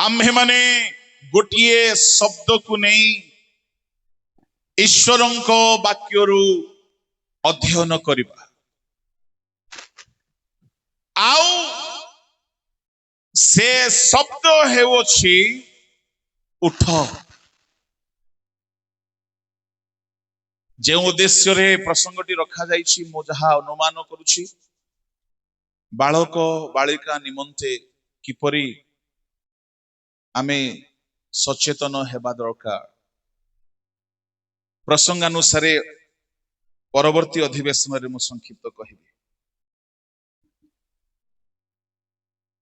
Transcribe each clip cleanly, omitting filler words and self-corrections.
आम्भे माने गोटिए शब्द को नहीं ईश्वरंको वाक्यरु अध्ययन करिबा आउ से शब्द हेउछि उठ जे उद्देश्य रे प्रसंगटी रखा जाइछि मो जहा अनुमान करूछि बालक बालिका निमंते किपरि आमे सचेतन हेबा दरकार प्रसंगानुसारे परवर्ती अधिवेशन रे मु संक्षिप्त कहिबी।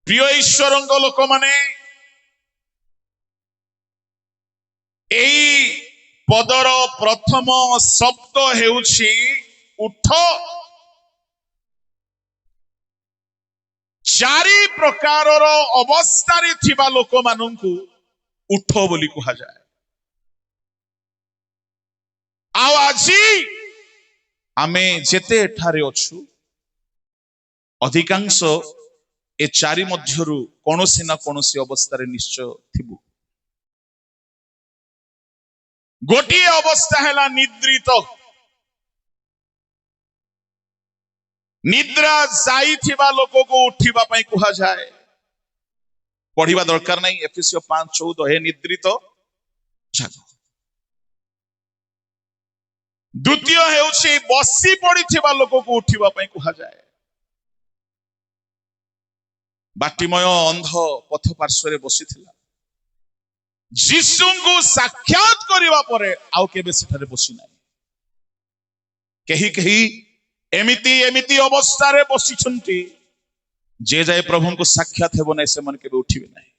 प्रिय ईश्वरंग लोक माने एई पदर प्रथम शब्द हेउछि उठ। चारि प्रकारर अवस्थारे थिबा लोक मानंकु उठ बोली कहा जाए। आउ आजी आमे जेते एठारे अछु अधिकांश ए चारि मध्यरु कोनोसी ना कोनोसी अवस्थारे निश्चय थिबु। गोटिए अवस्था हैला निद्रित निद्रा जाइथिबा लोक को उठिबा पई कहा जाए। पढ़िबा दरकार नहीं एफएससीय 5:14 हे निद्रित जागो। द्वितीय हेउछि बसी पड़िथिबा लोक को उठिबा पई कहा जाए। बाटिमय अंध पथ पार्श्वरे बसिथिला जीशुଙ୍କୁ साक्षात करिबा परे आउ केबे सेठारे बसी नाही। केही केही एमिति एमिति अवस्था रे बसिछंती जे जाय प्रभुଙ୍କୁ साक्षात हेबो नै से मन केबे उठिबे नाही।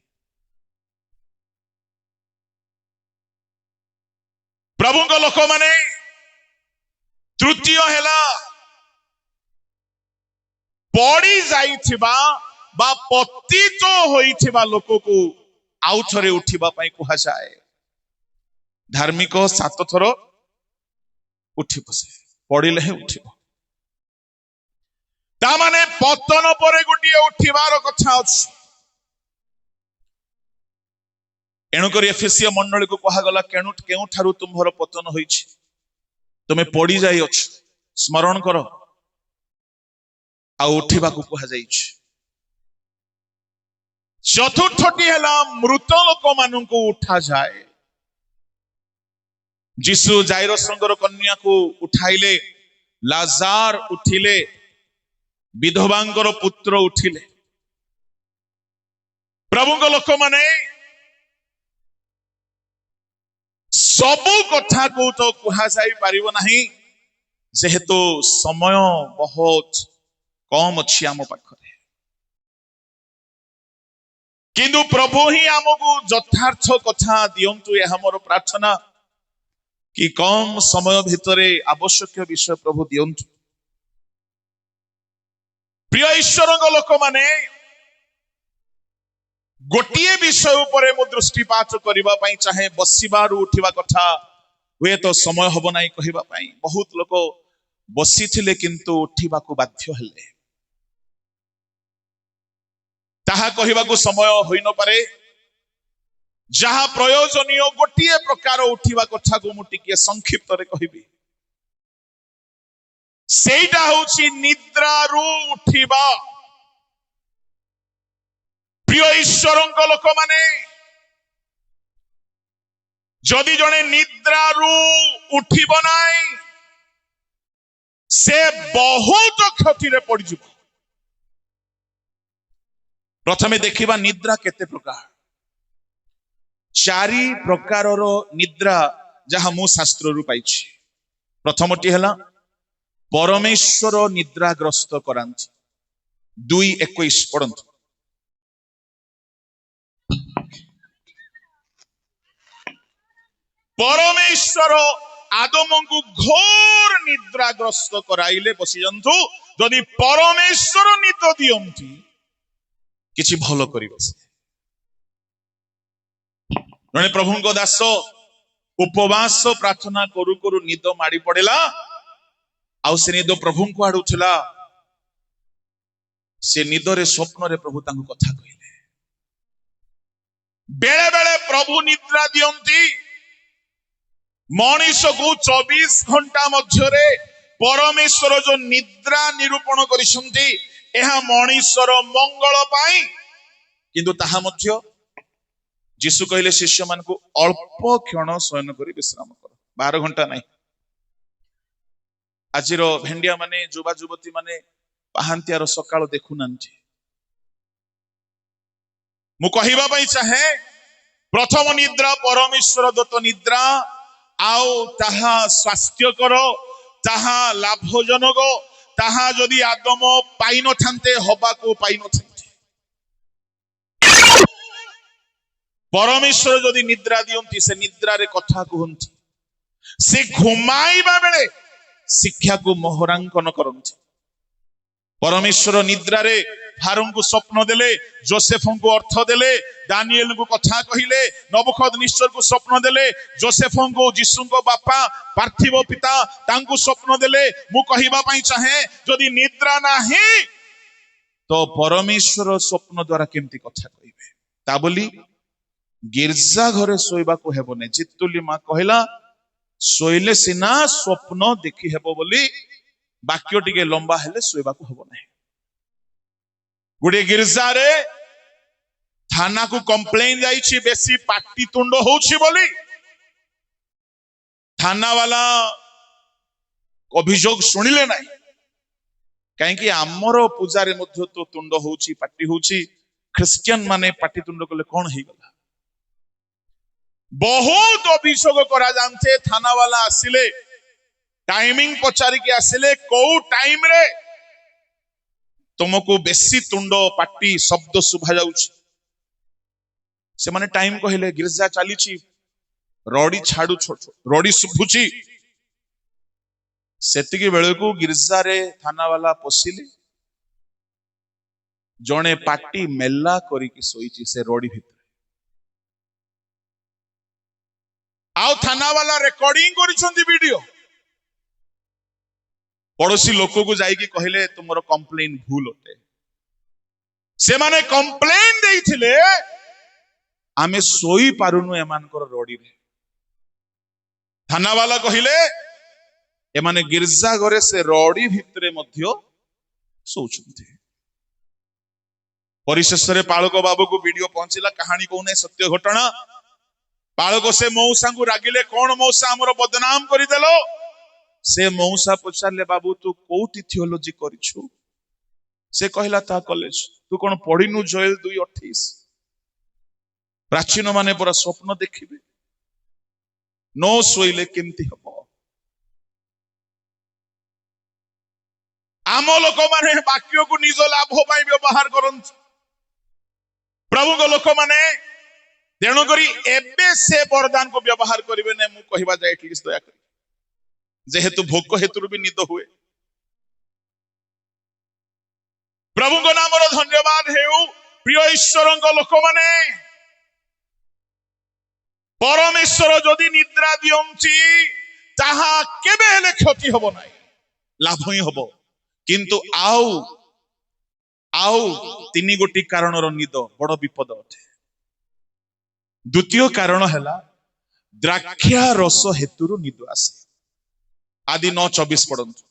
प्रभुଙ୍କ लोक माने तृतीय हेला पड़ी जाइथिबा बा पतित होइथिबा लोक को आउ थरे उठिबा पई कहा जाए। धार्मिक 7 थर उठी बसे पड़िले हे उठिबो ता माने पतन परे गुटिए उठिबार कथा अछि। एणु करी एफएससीय मंडली को कहा गला केउ ठारू तुम्हर पतन होइछि तुमे पड़ी जाई अछि स्मरण करो आ उठिबा को कहा जाइछि। चतुर्थटी हेला मृत लोक मानंकु उठा जाए। जीशु जाइरसंगर कन्या को उठाइले लाजार उठिले विधवांगर पुत्र उठिले। प्रभुଙ୍କ लोक माने सबु कथा को तो कहा जाई परिबो नाही जेहेतु समय बहुत कम अछि आम पाखरे। किंतु प्रभु ही आमको यथार्थ कथा दियंतु यह हमर प्रार्थना कि कम समय भितरे आवश्यक विषय प्रभु दियंतु। प्रिय ईश्वरंग लोक माने गोटिए विषय उपरे मु दृष्टिपात करिबा पई चाहे बसिबारु उठिबा कथा हुए तो समय हबो नाही कहिबा पई। बहुत लोक बसिथिले किंतु उठिबा को बाध्य हेले ताहा कहिबाकू समय होई न पारे। जहा प्रयोजनीय गोटिए प्रकार उठिबा कथा को मु टिके संक्षिप्त रे कहिबी। सेटा होछि निद्रारू उठिबा। प्रिय ईश्वरंक लोक माने जदि जने निद्रारू उठिबो नाही से बहुत क्षति रे पड़ जिवो। प्रथमे देखिबा निद्रा केते प्रकार। 4 प्रकारर निद्रा जहा मु शास्त्र रु पाइछि। प्रथमटी हला परमेश्वर निद्राग्रस्त करांती 2:21 पढ़ंतु। परमेश्वर आदम को घोर निद्राग्रस्त कराइले बसी जंतु जदि परमेश्वर निद दियंती किछि भलो करिबो। जने प्रभुଙ୍କ दास उपवास प्रार्थना करू करू निद माड़ी पड़ेला आउ से निद प्रभुଙ୍କ आडू थिला। से निदरे स्वप्न रे प्रभु तांको कथा कहिले बेले बेले प्रभु निद्रा दियंती मनीष को 24 घंटा मध्य परमेश्वर जो निद्रा निरूपण करिसंती एहा मनीषर मंगल पाई किंतु ताहा मध्य जीशु कहले शिष्य मान को अल्प क्षण शयन करी विश्राम कर 12 घंटा नहीं आजिर भेंडिया माने युवा युवती माने पाहांतियार सकाळ देखु नांती मु कहिबा पई चाहे प्रथम निद्रा परमेश्वर दत्त निद्रा आउ ताहा स्वास्थ्यकर ताहा लाभजनक ताहा जदि आदम पाई न थांते हबा को पाई न थांते परमेश्वर जदि निद्रा दियंती से निद्रा रे कथा कहंती से घुमाइबा बेले शिक्षा को मोहरांकन करंती परमेश्वर निद्रा रे फारूक को स्वप्न देले जोसेफ को अर्थ देले दानिएल को कथा कहिले नबुखदनेस्सर को स्वप्न देले जोसेफ को यीशु को बापा पार्थिव पिता तांको स्वप्न देले मु कहिबा पई चाहे जदि निद्रा नाही तो परमेश्वर स्वप्न द्वारा केमती कथा कहिबे ता बोली गिरजा घरे सोइबा को हेबो नै चित्तुली मा कहला सोइले सिना स्वप्न देखि हेबो बोली वाक्य टिके लंबा हेले सोइबा को हेबो नै गुडे गिरजा रे थाना को कंप्लेन जाइछि बेसी पाटी तुंड होछि बोली थाना वाला अभियोग सुनिले नाही काहे कि हमर पूजारे मध्य तो तुंड होछि पाटी होछि क्रिश्चियन माने पाटी तुंड कले कोन हे गला बहुत अभियोग करा जानते थाना वाला आसिले टाइमिंग पचारि के आसिले को टाइम रे तुमको बेसी तुंड पाटी शब्द सुभा जाउछि से माने टाइम कहले गिरजा चलीछि रडी छाडू रडी सुभुछि सेतिकी बेले को गिरजा रे थाना वाला पसिले जणे पाटी मेला करी की सोईछि से रडी भितर आउ थाना वाला रेकॉर्डिंग करिसंती वीडियो पड़ोसी लोक को जाइकी कहले तुमरो कंप्लेन भूल होते से माने कंप्लेन देइथिले आमे सोई पारुनु एमानकर रडी रे थाना वाला कहिले एमाने गिरजा घरे से रडी भितरे मध्य सोचुंती परिशेष रे पाळक बाबू को वीडियो पहुंचला कहानी कोने सत्य घटना पाळक से मौसा को रागिले कोन मौसा हमरो बदनाम करि देलो से मौसा पचारले बाबू तू कोठी थियोलॉजी करिछु से कहला ता कॉलेज तू कोन पढिनु जोएल 2:28 प्राचीन माने पूरा स्वप्न देखिबे नो सोइले केमती हबो आम लोक माने वाक्य को निज लाभ पाई व्यवहार करंत प्रभु को लोक माने तेणु करी एबे से वरदान को व्यवहार करिवे ने मु कहिबा जाय एटलिस्ट दया करी जेहेतु भोक हेतु भी निद हुए प्रभु को नाम रो धन्यवाद हेउ प्रिय ईश्वर लोक माने परमेश्वर जदि निद्रा दियंची ताहा केबे हेले क्षति हबो नाही लाभ ही हबो किंतु आउ आउ तीन गोटी कारण रो निद बड़ विपद अटे द्वितीय कारण हैला द्राक्षा रस हेतुरु निद आसे आदि 9:24 पढ़ंतु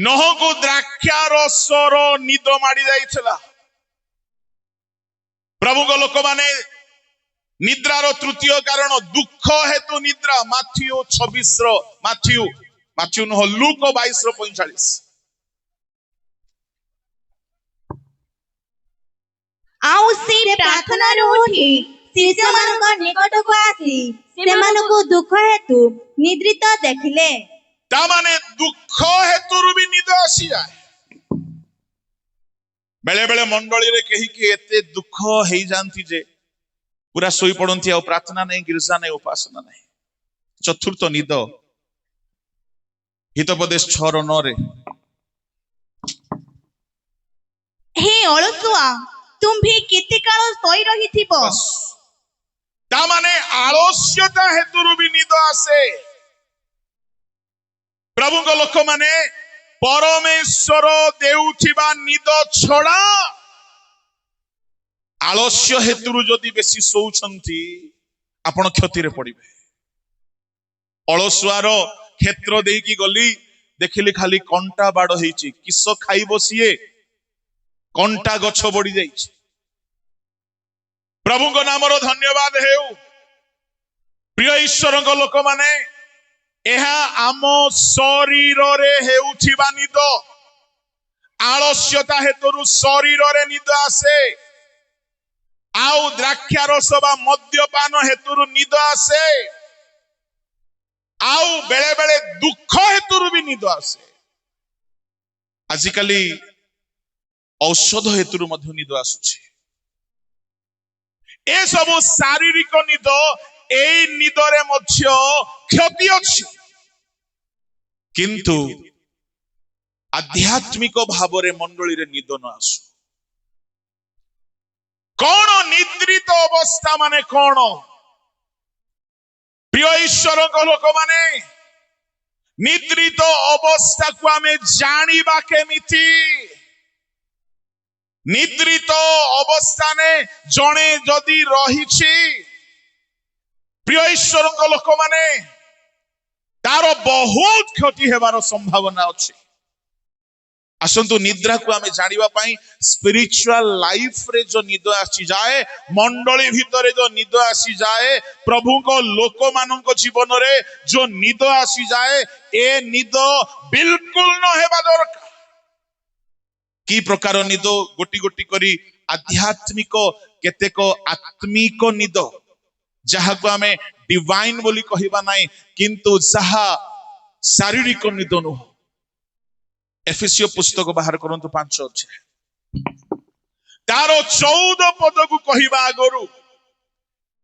नह को द्राक्षा रसर निद माड़ी जाइछला प्रभु को लोक माने निद्रार तृतीय कारण दुख हेतु निद्रा माथ्यू 26 रो माथ्यू न लूक 22 रो 45 आउ से प्रार्थना रो उठी शिष्य मानक निकट को आसी से मानको दुख हेतु निद्रित देखिले ता माने दुख हेतु भी निद आसी जाए बेले बेले मंडली रे कहि कि एते दुख हेई जानती जे पूरा सोई पड़ंती आ प्रार्थना नहीं गिरजा नहीं उपासना नहीं चतुर्थ निद हितोपदेश 6:9 रे हे अलसुआ तुम भी केते काल सोई रहिथिबो ता माने आलस्यता हेतु भी निद आसे ପ୍ରଭୁଙ୍କ ଲୋକମାନେ ପରମେଶ୍ୱର ଦେଉଥିବା ନିଦ ଛଡା ଆଳସ୍ୟ ହେତୁରୁ ଯଦି ବେଶୀ ଶୋଉଛନ୍ତି ଆପଣ କ୍ଷତିରେ ପଡିବେ। ଅଳସୁଆର କ୍ଷେତ୍ର ଦେଇକି ଗଲି, ଦେଖିଲି ଖାଲି କଣ୍ଟା ବାଡ ହେଇଛି। କିସ ଖାଇବ ସିଏ? କଣ୍ଟା ଗଛ ବଢି ଯାଇଛି। ପ୍ରଭୁଙ୍କ ନାମର ଧନ୍ୟବାଦ ହେଉ। ପ୍ରିୟ ଈଶ୍ୱରଙ୍କ ଲୋକମାନେ, ଏହା ଆମ ଶରୀରରେ ହେଉଥିବା ନିଦ। ଆଳସ୍ୟତା ହେତୁରୁ ଶରୀରରେ ନିଦ ଆସେ, ଆଉ ଦ୍ରାକ୍ଷା ରସ ବା ମଦ୍ୟପାନ ହେତୁରୁ ନିଦ ଆସେ, ଆଉ ବେଳେ ବେଳେ ଦୁଃଖ ହେତୁରୁ ବି ନିଦ ଆସେ। ଆଜିକାଲି ଔଷଧ ହେତୁରୁ ମଧ୍ୟ ନିଦ ଆସୁଛି। ଏସବୁ ଶାରୀରିକ ନିଦ, ଏଇ ନିଦରେ ମଧ୍ୟ କ୍ଷତି ଅଛି। କିନ୍ତୁ ଆଧ୍ୟାତ୍ମିକ ଭାବରେ ମଣ୍ଡଳୀରେ ନିଦ ନ ଆସୁ। କଣ ନିଦ୍ରିତ ଅବସ୍ଥା ମାନେ କଣ? ପ୍ରିୟ ଈଶ୍ୱରଙ୍କ ଲୋକମାନେ, ନିଦ୍ରିତ ଅବସ୍ଥାକୁ ଆମେ ଜାଣିବା କେମିତି? ନିଦ୍ରିତ ଅବସ୍ଥାରେ ଜଣେ ଯଦି ରହିଛି, ପ୍ରିୟ ଈଶ୍ୱରଙ୍କ ଲୋକମାନେ, ତାର ବହୁତ କ୍ଷତି ହେବାର ସମ୍ଭାବନା ଅଛି। ଆସନ୍ତୁ ନିଦ୍ରାକୁ ଆମେ ଜାଣିବା ପାଇଁ ସ୍ପିରିଚୁଆଲ ଲାଇଫରେ ଯୋ ନିଦ ଆସିଯାଏ, ମଣ୍ଡଳୀ ଭିତରେ ଯୋ ନିଦ ଆସିଯାଏ, ପ୍ରଭୁଙ୍କ ଲୋକମାନଙ୍କ ଜୀବନରେ ଯୋ ନିଦ ଆସିଯାଏ, ଏ ନିଦ ବିଲକୁଲ ନ ହେବା ଦରକାର। କି ପ୍ରକାର ନିଦ? ଗୋଟି ଗୋଟି କରି ଆଧ୍ୟାତ୍ମିକ, କେତେକ ଆତ୍ମିକ ନିଦ, ଯାହାକୁ ଆମେ ଡିଭାଇନ ବୋଲି କହିବା ନାହିଁ, କିନ୍ତୁ ଯାହା ଶାରୀରିକ ନିଦ ନୁହଁ। ଏଫେସିୟ ପୁସ୍ତକ ବାହାର କରନ୍ତୁ 5 ଅଧ୍ୟାୟ, ତାର 14 ପଦକୁ କହିବା ଆଗରୁ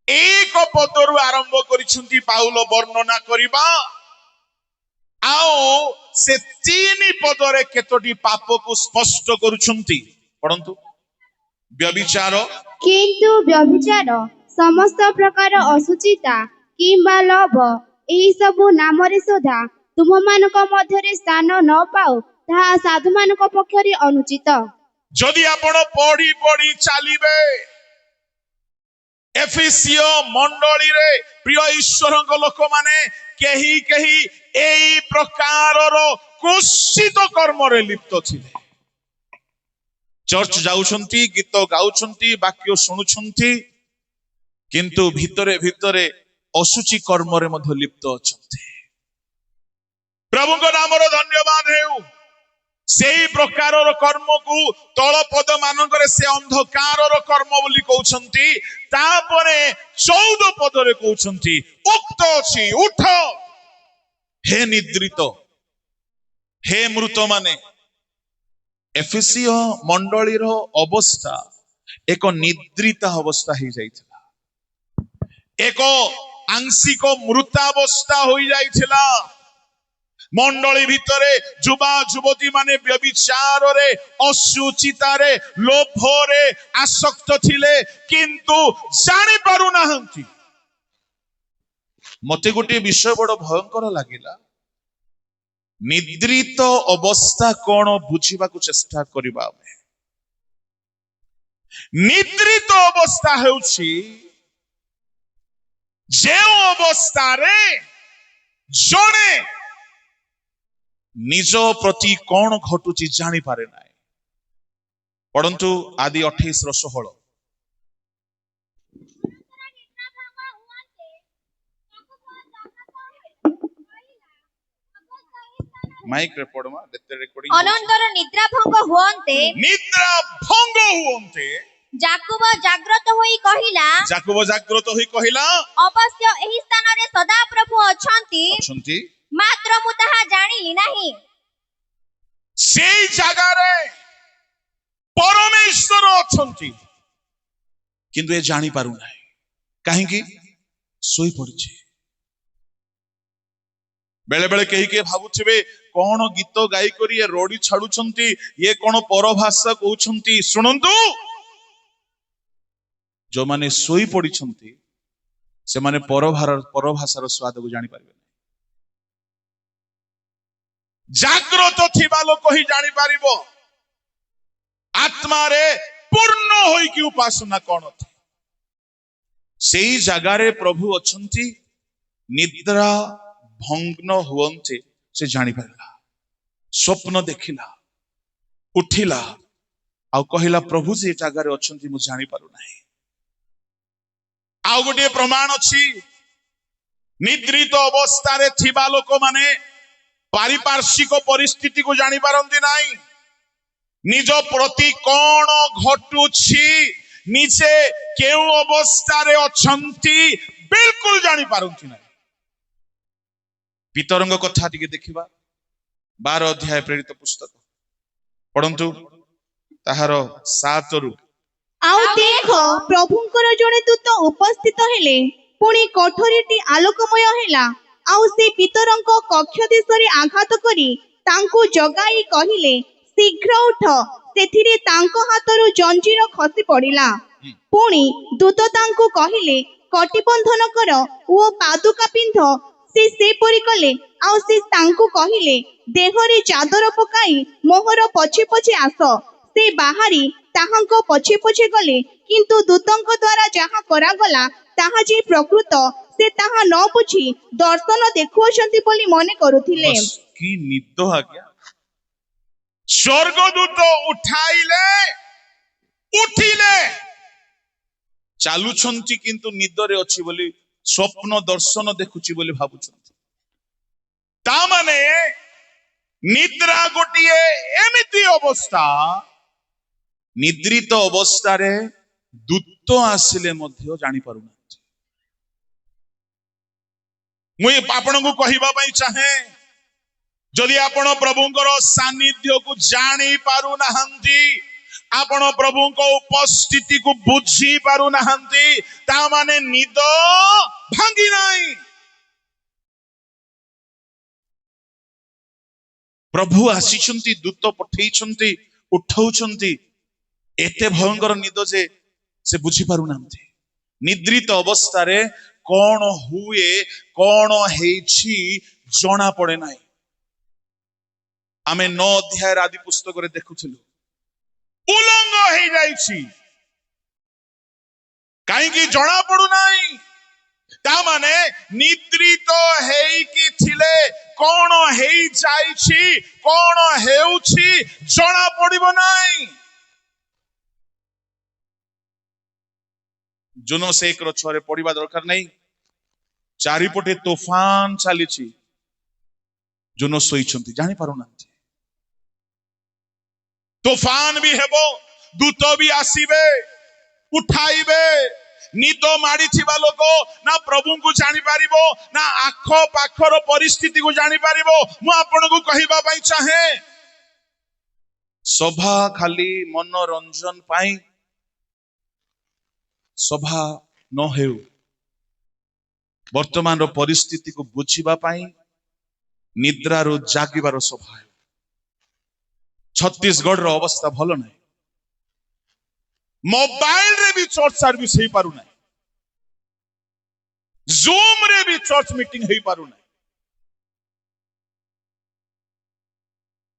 1 ପଦରୁ ଆରମ୍ଭ କରିଛନ୍ତି ପାଉଲ ବର୍ଣ୍ଣନା କରିବା, ଆଉ ସେ 3 ପଦରେ କେତୋଟି ପାପକୁ ସ୍ପଷ୍ଟ କରୁଛନ୍ତି। ପଢନ୍ତୁ। ବ୍ୟଭିଚାର, କିନ୍ତୁ ବ୍ୟଭିଚାର, ସମସ୍ତ ପ୍ରକାର ଅଶୁଚିତା କିମ୍ବା ଲୋଭ, ଏହି ସବୁ ନାମରେ ସୁଦ୍ଧା ତୁମମାନଙ୍କ ମଧ୍ୟରେ ସ୍ଥାନ ନ ପାଉ, ତାହା ସାଧୁମାନଙ୍କ ପକ୍ଷରେ ଅନୁଚିତ। ଯଦି ଆପଣ ପଢି ପଢି ଚାଲିବେ ଏଫେସିୟ ମଣ୍ଡଳୀରେ, ପ୍ରିୟ ଈଶ୍ୱରଙ୍କ ଲୋକମାନେ, କେହି କେହି ଏହି ପ୍ରକାରର କୁଶ୍ଚିତ କର୍ମରେ ଲିପ୍ତ ଥିଲେ। ଚର୍ଚ୍ଚ ଯାଉଛନ୍ତି, ଗୀତ ଗାଉଛନ୍ତି, ବାକ୍ୟ ଶୁଣୁଛନ୍ତି, କିନ୍ତୁ ଭିତରେ ଭିତରେ ଅଶୁଚି କର୍ମରେ ମଧ୍ୟ ଲିପ୍ତ ଅଛନ୍ତି। ପ୍ରଭୁଙ୍କ ନାମର ଧନ୍ୟବାଦ ହେଉ। ସେହି ପ୍ରକାରର କର୍ମକୁ ତଳ ପଦ ମାନଙ୍କରେ ସେ ଅନ୍ଧକାରର କର୍ମ ବୋଲି କହୁଛନ୍ତି। ତାପରେ 14 ପଦରେ କହୁଛନ୍ତି, ଉକ୍ତ ଅଛି, ଉଠ ହେ ନିଦ୍ରିତ, ହେ ମୃତ ମାନେ। ଏଫେସିୟ ମଣ୍ଡଳୀର ଅବସ୍ଥା ଏକ ନିଦ୍ରିତା ଅବସ୍ଥା ହେଇଯାଇଥିଲା, ଏକ ଆଂଶିକ ମୃତାବସ୍ଥା ହୋଇଯାଇଥିଲା। ମଣ୍ଡଳୀ ଭିତରେ ଯୁବା ଯୁବତୀ ମାନେ ବ୍ୟଭିଚାରରେ, ଅଶୁଚିତାରେ, ଲୋଭରେ ଆସକ୍ତ ଥିଲେ, କିନ୍ତୁ ଜାଣି ପାରୁନାହାନ୍ତି। ମତେ ଗୋଟିଏ ବିଷୟ ବଡ ଭୟଙ୍କର ଲାଗିଲା। ନିଦ୍ରିତ ଅବସ୍ଥା କଣ ବୁଝିବାକୁ ଚେଷ୍ଟା କରିବା ଆମେ। ନିଦ୍ରିତ ଅବସ୍ଥା ହେଉଛି ଯେଉଁ ଅବସ୍ଥାରେ ଜଣେ ନିଜ ପ୍ରତି କଣ ଘଟୁଛି ଜାଣିପାରେ ନାହିଁ। ପଢନ୍ତୁ ଆଦି 28:16। ମାଇକ୍ ରେ ପଡମା, ରେକର୍ଡିଂ ଅନନ୍ତର ନିଦ୍ରା ଭଙ୍ଗ ହୁଅନ୍ତେ, ନିଦ୍ରା ଭଙ୍ଗ ହୁଅନ୍ତେ, ଯାକୁବ ଜାଗ୍ରତ ହୋଇ କହିଲା, ଅବଶ୍ୟ ଏହି ସ୍ଥାନରେ ସଦାପ୍ରଭୁ ଅଛନ୍ତି, ମାତ୍ର ମୁଁ ତାହା ଜାଣିଲି ନାହିଁ। ସେଇ ଜାଗାରେ ପରମେଶ୍ୱର ଅଛନ୍ତି, କିନ୍ତୁ ଏ ଜାଣି ପାରୁନାହିଁ। କାହିଁକି? ଶୋଇ ପଡିଛି। ବେଳେ ବେଳେ କେହି କେହି ଭାବୁଥିବେ, କଣ ଗୀତ ଗାଇ କରି ଏ ରଡି ଛାଡୁଛନ୍ତି, ଇଏ କଣ ପରଭାଷା କହୁଛନ୍ତି। ଶୁଣନ୍ତୁ, ଯୋଉମାନେ ଶୋଇ ପଡିଛନ୍ତି ସେମାନେ ପରଭାଷାର ସ୍ୱାଦକୁ ଜାଣିପାରିବେ। ଜାଗ୍ରତ ଥିବା ଲୋକ ହିଁ ଜାଣିପାରିବ ଆତ୍ମାରେ ପୂର୍ଣ୍ଣ ହୋଇକି ଉପାସନା କଣ ଥାଏ। ସେଇ ଜାଗାରେ ପ୍ରଭୁ ଅଛନ୍ତି। ନିଦ୍ରା ଭଗ୍ନ ହୁଅନ୍ତେ ସେ ଜାଣିପାରିଲା, ସ୍ୱପ୍ନ ଦେଖିଲା, ଉଠିଲା ଆଉ କହିଲା ପ୍ରଭୁ ଯେ ଜାଗାରେ ଅଛନ୍ତି ମୁଁ ଜାଣିପାରୁନାହିଁ। ଆଉ ଗୋଟିଏ ପ୍ରମାଣ ଅଛି, ନିଦ୍ରିତ ଅବସ୍ଥାରେ ଥିବା ଲୋକମାନେ ପାରିପାର୍ଶ୍ୱିକ ପରିସ୍ଥିତିକୁ ଜାଣିପାରନ୍ତି ନାହିଁ। ନିଜ ପ୍ରତି କଣ ଘଟୁଛି, ନିଜେ କେଉଁ ଅବସ୍ଥାରେ ଅଛନ୍ତି ବିଲକୁଲ ଜାଣିପାରନ୍ତି ନାହିଁ। ପିତରଙ୍କ କଥା ଟିକେ ଦେଖିବା, 12 ଅଧ୍ୟାୟ ପ୍ରେରିତ ପୁସ୍ତକ ପଢନ୍ତୁ, ତାହାର 7ରୁ। ଆଉ ଦେଖ, ପ୍ରଭୁଙ୍କର ଜଣେ ଦୂତ ଉପସ୍ଥିତ ହେଲେ, ପୁଣି କୋଠରୀଟି ଆଲୋକମୟ ହେଲା। ଆଉ ସେ ପିତରଙ୍କ କକ୍ଷ ଦେଶରେ ଆଘାତ କରି ତାଙ୍କୁ ଜଗାଇ କହିଲେ, ଶୀଘ୍ର ଉଠ। ସେଥିରେ ତାଙ୍କ ହାତରୁ ଜଞ୍ଜିର ଖସି ପଡ଼ିଲା। ପୁଣି ଦୂତ ତାଙ୍କୁ କହିଲେ, କଟିବନ୍ଧନ କର ଓ ପାଦୁକା ପିନ୍ଧ। ସେ ସେପରି କଲେ। ଆଉ ସେ ତାଙ୍କୁ କହିଲେ, ଦେହରେ ଚାଦର ପକାଇ ମୋହର ପଛେ ପଛେ ଆସ। ସେ ବାହାରି ତାହାଙ୍କ ପଛେ ପଛେ ଗଲେ। କିନ୍ତୁ ଦୂତଙ୍କ ଦ୍ୱାରା ଯାହା କରାଗଲା ତାହା ଯେ ପ୍ରକୃତ, ସେ ତାହା ନ ବୁଝି ଦର୍ଶନ ଦେଖୁଅଛନ୍ତି ବୋଲି ମନେ କରୁଥିଲେ। ବସ୍, କି ନିଦ ଆଜ୍ଞା! ସ୍ୱର୍ଗଦୂତ ଉଠାଇଲେ, ଉଠିଲେ, ଚାଲୁଛନ୍ତି କିନ୍ତୁ ନିଦରେ ଅଛି ବୋଲି, ସ୍ୱପ୍ନ ଦର୍ଶନ ଦେଖୁଛି ବୋଲି ଭାବୁଛନ୍ତି। ତା ମାନେ ନିଦ୍ରା ଗୋଟିଏ ଏମିତି ଅବସ୍ଥା, ନିଦ୍ରିତ ଅବସ୍ଥାରେ ଦୂତ ଆସିଲେ ମଧ୍ୟ ଜାଣିପାରୁନାହାନ୍ତି। ମୁଁ ଆପଣଙ୍କୁ କହିବା ପାଇଁ ଚାହେଁ, ଯଦି ଆପଣ ପ୍ରଭୁଙ୍କର ସାନ୍ନିଧ୍ୟକୁ ଜାଣି ପାରୁନାହାନ୍ତି, ଆପଣ ପ୍ରଭୁଙ୍କ ଉପସ୍ଥିତିକୁ ବୁଝି ପାରୁନାହାନ୍ତି, ତା ମାନେ ନିଦ ଭାଙ୍ଗି ନାହିଁ। ପ୍ରଭୁ ଆସିଛନ୍ତି, ଦୂତ ପଠେଇଛନ୍ତି, ଉଠଉଛନ୍ତି। ଏତେ ଭୟଙ୍କର ନିଦ ଯେ ସେ ବୁଝିପାରୁନାହାନ୍ତି। ନିଦ୍ରିତ ଅବସ୍ଥାରେ କଣ ହୁଏ, କଣ ହେଇଛି ଜଣା ପଡେ ନାହିଁ। ଆମେ 9 ଅଧ୍ୟାୟରେ ଆଦି ପୁସ୍ତକରେ ଦେଖୁଥିଲୁ, ଉଲଙ୍ଗ ହେଇଯାଇଛି। କାହିଁକି ଜଣା ପଡୁନାହିଁ? ତା ମାନେ ନିଦ୍ରିତ ହେଇକି ଥିଲେ କଣ ହେଇଯାଇଛି, କଣ ହେଉଛି ଜଣା ପଡିବ ନାହିଁ। ଜୁନୋସ 1:6 ପଢିବା ଦରକାର ନାହିଁ। ଚାରିପଟେ ତୋଫାନ ଚାଲିଛି, ଜୁନୋସ ଶୋଇଛନ୍ତି, ଜାଣିପାରୁନାହାନ୍ତି। ତୋଫାନ ବି ହେବ, ଦୂତ ବି ଆସିବେ, ଉଠାଇବେ। ନିଦ ମାଡ଼ିଥିବା ଲୋକ ନା ପ୍ରଭୁଙ୍କୁ ଜାଣିପାରିବ, ନା ଆଖ ପାଖର ପରିସ୍ଥିତିକୁ ଜାଣିପାରିବ। ମୁଁ ଆପଣଙ୍କୁ କହିବା ପାଇଁ ଚାହେଁ, ସଭା ଖାଲି ମନୋରଞ୍ଜନ ପାଇଁ ସଭା ନ ହେଉ, ବର୍ତ୍ତମାନର ପରିସ୍ଥିତିକୁ ବୁଝିବା ପାଇଁ ନିଦ୍ରାରୁ ଜାଗିବାର ସଭା ହେଉ। ଛତିଶଗଡ଼ର ଅବସ୍ଥା ଭଲ ନାହିଁ। ମୋବାଇଲରେ ବି ଚର୍ଚ୍ଚ ସର୍ଭିସ ହେଇପାରୁନାହିଁ, ଜୁମରେ ବି ଚର୍ଚ୍ଚ ମିଟିଂ ହେଇପାରୁନାହିଁ।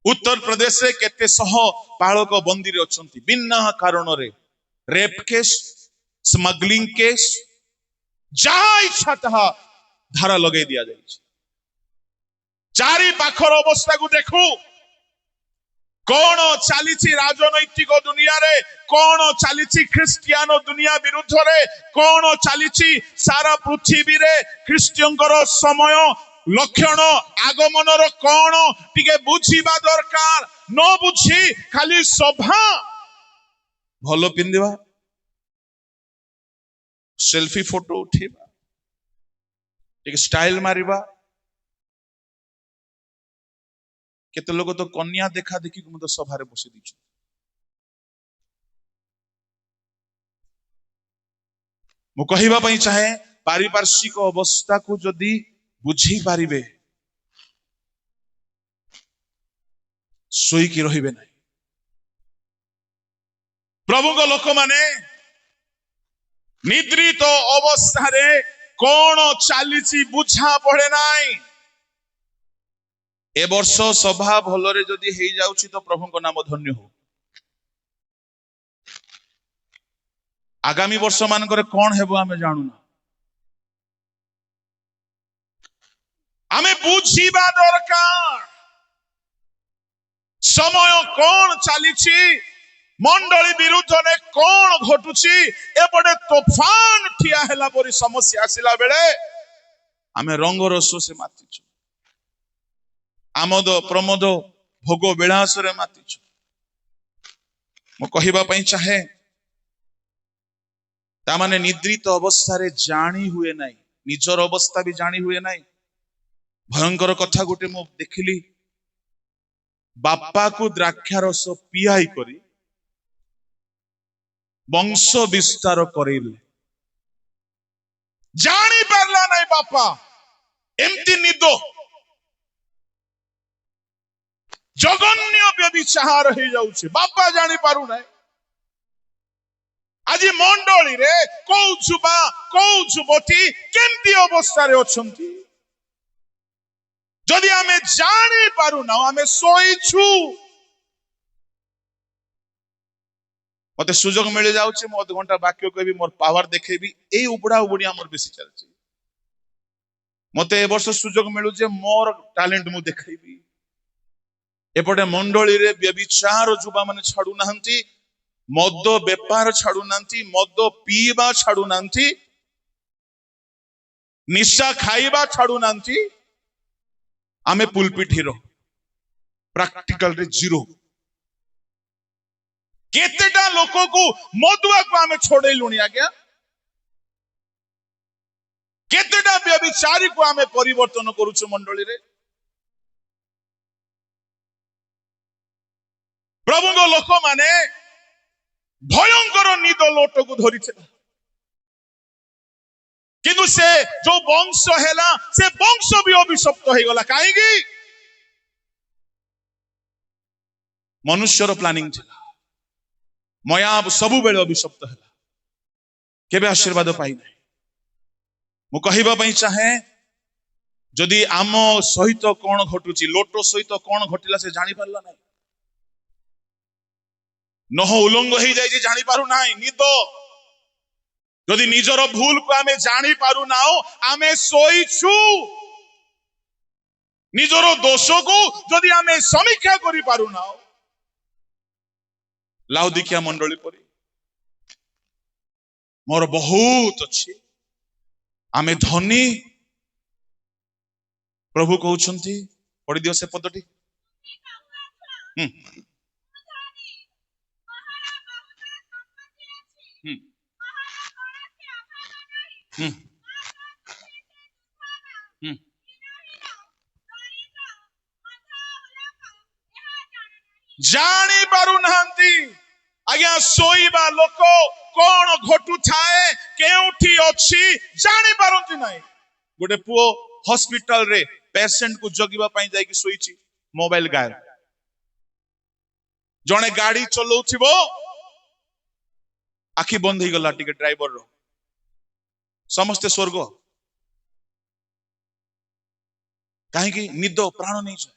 ଉତ୍ତର ପ୍ରଦେଶରେ କେତେ ଶହ ପାଳକ ବନ୍ଦୀରେ ଅଛନ୍ତି ବିନା କାରଣରେ। ରେପ୍ କେସ୍, ସ୍ମଗଲିଂ କେସ୍, ଯାହା ଇଚ୍ଛା ତାହା ଧାରା ଲଗେଇ ଦିଆଯାଇଛି। ଚାରି ପାଖର ଅବସ୍ଥାକୁ ଦେଖୁ, କଣ ଚାଲିଛି ରାଜନୈତିକ ଦୁନିଆରେ, କଣ ଚାଲିଛି ଖ୍ରୀଷ୍ଟିଆନ ଦୁନିଆ ବିରୁଦ୍ଧରେ, କଣ ଚାଲିଛି ସାରା ପୃଥିବୀରେ ଖ୍ରୀଷ୍ଟଙ୍କର ସମୟ ଲକ୍ଷଣ ଆଗମନର କଣ ଟିକେ ବୁଝିବା ଦରକାର। ନ ବୁଝି ଖାଲି ସଭା ଭଲ ପିନ୍ଧିବା, ସେଲ୍ଫି ଫଟୋ ଉଠେଇବା, ଟିକେ ଷ୍ଟାଇଲ ମାରିବା। କେତେ ଲୋକ ତ କନ୍ୟା ଦେଖା ଦେଖିକି ମଧ୍ୟ ସଭାରେ ବସି ଦେଇଛନ୍ତି। ମୁଁ କହିବା ପାଇଁ ଚାହେଁ, ପାରିପାର୍ଶ୍ୱିକ ଅବସ୍ଥାକୁ ଯଦି ବୁଝି ପାରିବେ, ଶୋଇକି ରହିବେ ନାହିଁ। ପ୍ରଭୁଙ୍କ ଲୋକମାନେ ନିଦ୍ରିତ ଅବସ୍ଥାରେ କଣ ଚାଲିଛି ବୁଝା ପଡେ ନାହିଁ। ए वर्ष सभा भलरे जदि हेई जाउछि तो प्रभु को नाम धन्य हो। आगामी वर्ष मानकर कौन हेबो आमे जानुना। आमे बुझिबा दरकार समय कौन चलीछि, मंडली विरुद्ध ने कौन घटुछि। एपटे तूफान ठिया हेला परी समस्या आसिला बेले आमे रंग रस से मातिछु, आमोद प्रमोद भोग विलास रे मातिछु। मो कहिबा पई चाहे ता माने निद्रित अवस्था रे जानी हुए नाही, निजर अवस्था भी जानी हुए नाही। भयंकर कथा गोटे मो देखिली, बापा को द्राक्षा रस पियाई करी वंश विस्तार करेले, जानी पारला नहीं बापा एमती निदो जगन्य व्यभिचार हो जाउछे, बापा जानी पारु नहीं। आज मंडली रे कौ जुबा कौ जुबती केमती अवस्था रे अछंती, जदि आमे जानी पारु ना आमे सोईछु। मते सुजोग मिल जाउछे, मो 1 घंटा वाक्य कहबी, मोर पावर देखेबी, एई उबड़ा उबड़ी हमर बेसी चलछि। मते ए वर्ष सुजोग मिलु जे मोर टैलेंट मु देखेबी। एपटे मंडली रे व्यभिचार जुबा माने छाडू नाहंती, मद बेपार छाडू नाहंती, मद पीबा छाडू नाहंती, निशा खाइबा छाडू नाहंती। आमे पुलपिट हिरो, प्रैक्टिकल रे जीरो। केतेटा लोको को मदुआ को आमे छोड़ेलुनी आज्ञा, केतेटा व्यभिचारी को आमे परिवर्तन करूछु मंडली रे। प्रभु को लोक माने भयंकर निद लोट को धरी थे, किंतु से जो वंश हैला से वंश भी अभिशप्त हो गला। काहेकि मनुष्यर प्लानिंग थिला, मयाब सबु बेले अभिशप्त हैला, केबे आशीर्वाद पाई नहीं। मु कहिबा पई चाहे जदि आम सहित कौन घटुची, लोटो सहित कौन घटिला से जानी पारला नहीं, नह उलंग हो जाई जानी पारु नाही। निद जदि निजर भूल को आमे जानी पारु नाओ, आमे सोईछु। निजर दोष को जदि आमे समीक्षा करि पारु नाओ, लाउदिकिया मंडली परी मोर बहुत अच्छी, आमे धनी। प्रभु कहउछंती, पढ़ी दियो से पदटी। जानी पारु नाहंती आज्ञा, सोईबा लोक कौन घटु थाए केउठी अछि जानी पारंती नाही। गोटे पुओ हॉस्पिटल रे पेशेंट को जगिबा पई जाई कि सोईची, मोबाइल गायब। जने गाड़ी चलौथिबो आखि बंद ही गला, टिके ड्राइवर रो समस्ते स्वर्ग। काहेकि निद प्राण नहीं जाए।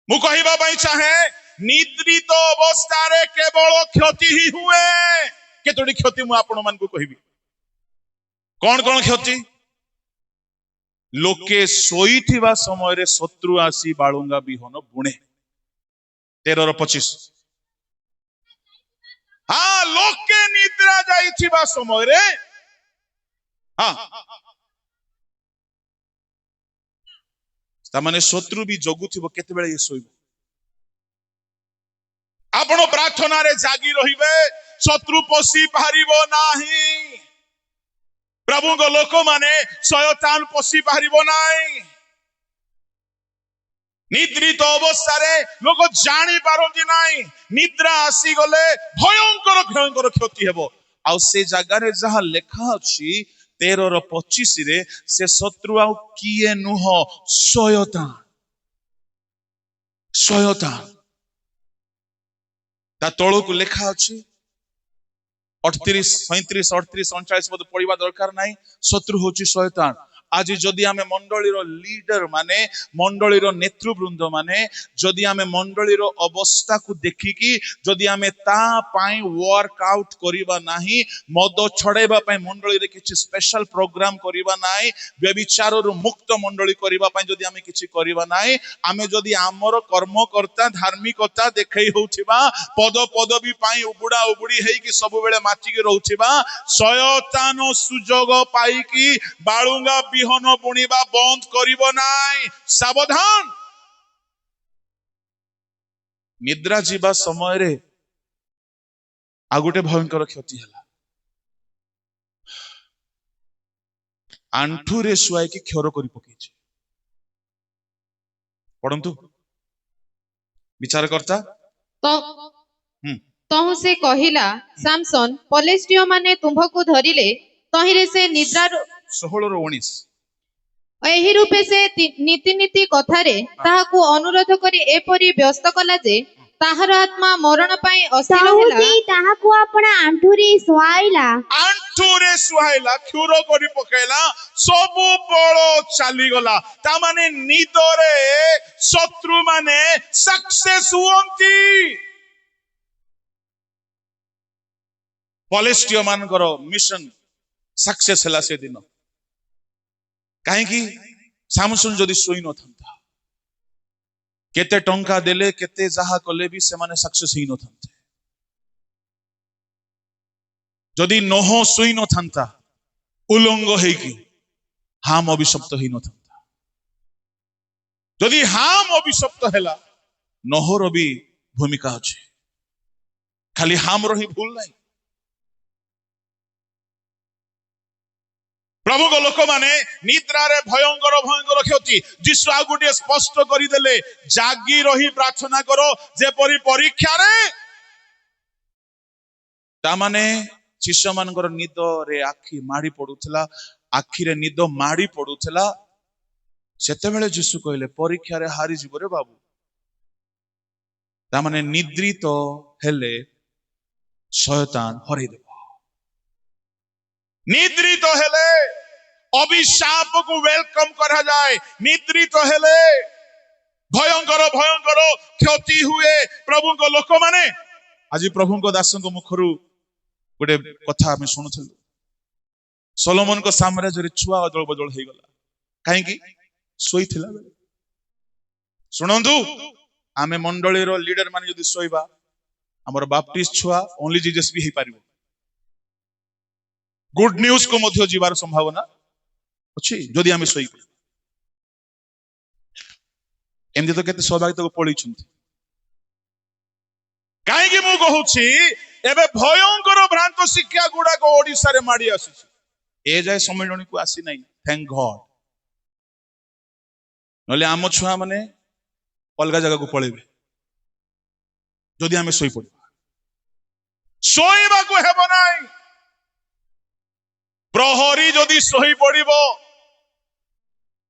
मु कहिबा पई चाहे निद्रित अवस्था रे केवल क्षति ही हुए। केतोडी क्षति मु आपण मान को कहिबी। कौन कौन क्षति? लोके सोईथिबा समय रे शत्रु आसी बाळुंगा बिहन बुणे। 13:25। हाँ, लोके निद्रा जाइथिबा समय रे, हाँ तामाने शत्रु भी जगुथिबो केते बेले ये सोइबो। आपण प्रार्थना रे जागी रहिबे, शत्रु पसी पारिबो नाही। प्रभु को लोक माने शयतान पसी पारिबो नाही। निद्रित अवस्था रे लोक जानी पारंती नाही। निद्रा आसी गले भयंकर भयंकर क्षति हेबो। आ से जगह रे जहा लेखा अछि 13:25 रे, से शत्रु आ किए नुह, शयतान। शयतान ता तळो को लेखा अछि 38, 37, 38, 39 पद पढ़िबा दरकार नाही। शत्रु होची शयतान। आज जदि आमे मंडलीर लीडर माने मंडलीर नेतृवृंद माने जदि आमे मंडलीर अवस्था को देखिकी जदि आमे ता पाई वर्कआउट करिबा नाही मद छड़ाइबा पाई मंडली रे किछि स्पेशल प्रोग्राम करिबा नाही व्यभिचार रु मुक्त मंडली करिबा पाई जदि आमे किछि करिबा नाही आमे जदि आमर कर्मकर्ता धार्मिकता देखै होउथिबा पद पदवी पाई उबुडा उबुडी हेई कि सब बेले माची के रहउथिबा शयतान सुजोग पाई कि बाळुंगा बिहन बुणीबा बंद करिबो नाही सावधान। निद्रा जीवा समय रे आगुटे भयंकर क्षति हला आंठू रे सुआई कि क्षर करि पकेछि पढंतु विचार करता तो तहु से कहिला सामसन पलेस्टियो माने तुम्भको धरिले तहिरे से निद्रा 16 रो 19 एही रूपे से नीति नीति कथारे ताहाकु अनुरोध करी एपरि व्यस्त कला जे ताहार आत्मा मरण पाई अस्थिर होला ताहाकु अपना आंठुरी सुआइला क्षुर करि पकेला सब बळ चाली गला ता माने निदरे शत्रु माने सक्सेस हुअंती पलेस्टियो मानकर मिशन सक्सेस हला से दिन कहीं कि सामसन जदि सोई न था केते टंका देले केते जहा कले भी से माने सक्सेस ही न था जदि नह सोई न था उलंग है कि हाम अभिशप्त ही न था जदि हाम अभिशप्त हैला नहर भी भूमिका अच्छे खाली हाम रही भूल नहीं प्रभु को लोक माने निद्रा रे भयंकर भयंकर क्षति जिसु आ गुटे स्पष्ट करी देले जागी रही प्रार्थना करो जेपरि परीक्षा रे ता माने शिष्य मानकर निद रे आखि माड़ी पडुथला आखि रे निद माड़ी पडुथला सेते बेले जिसु कहले परीक्षा रे हारी जीव रे बाबू ता माने निद्रित हेले शयतान हरै देबो निद्रित हेले अभिशाप को वेलकम करा जाए निद्रित हेले भयंकर भयंकर क्षति हुए प्रभु को लोक माने आज प्रभु को दास को मुखरु गोटे कथा आम शुणुलु सोलोमन को साम्राज्य रे छुआ अदल बदल हो गला कहीं कि सोई थिला बेले सुनंदु आमे मंडली रो लीडर माने जदी सोइबा हमर बाप्टिस्ट छुआ ओनली जीसस भी हे पारिबो गुड न्यूज को मध्य जीवार संभावना अच्छी जदि आमे सोई एमती तो केते सौभाग्य को पड़ी कहीं मु कहूची एबे भयंकर भ्रांत शिक्षा गुड़ा को ओडिसा रे माड़ी आसी ए जाय सम्मेलन को आसी नहीं थैंक गॉड नले आम छुआ माने अलग जगह को पळेबे जदि आमे सोई पड़िबा सोईबा को हेबो नाही प्रहरी जदि सही पड़िबो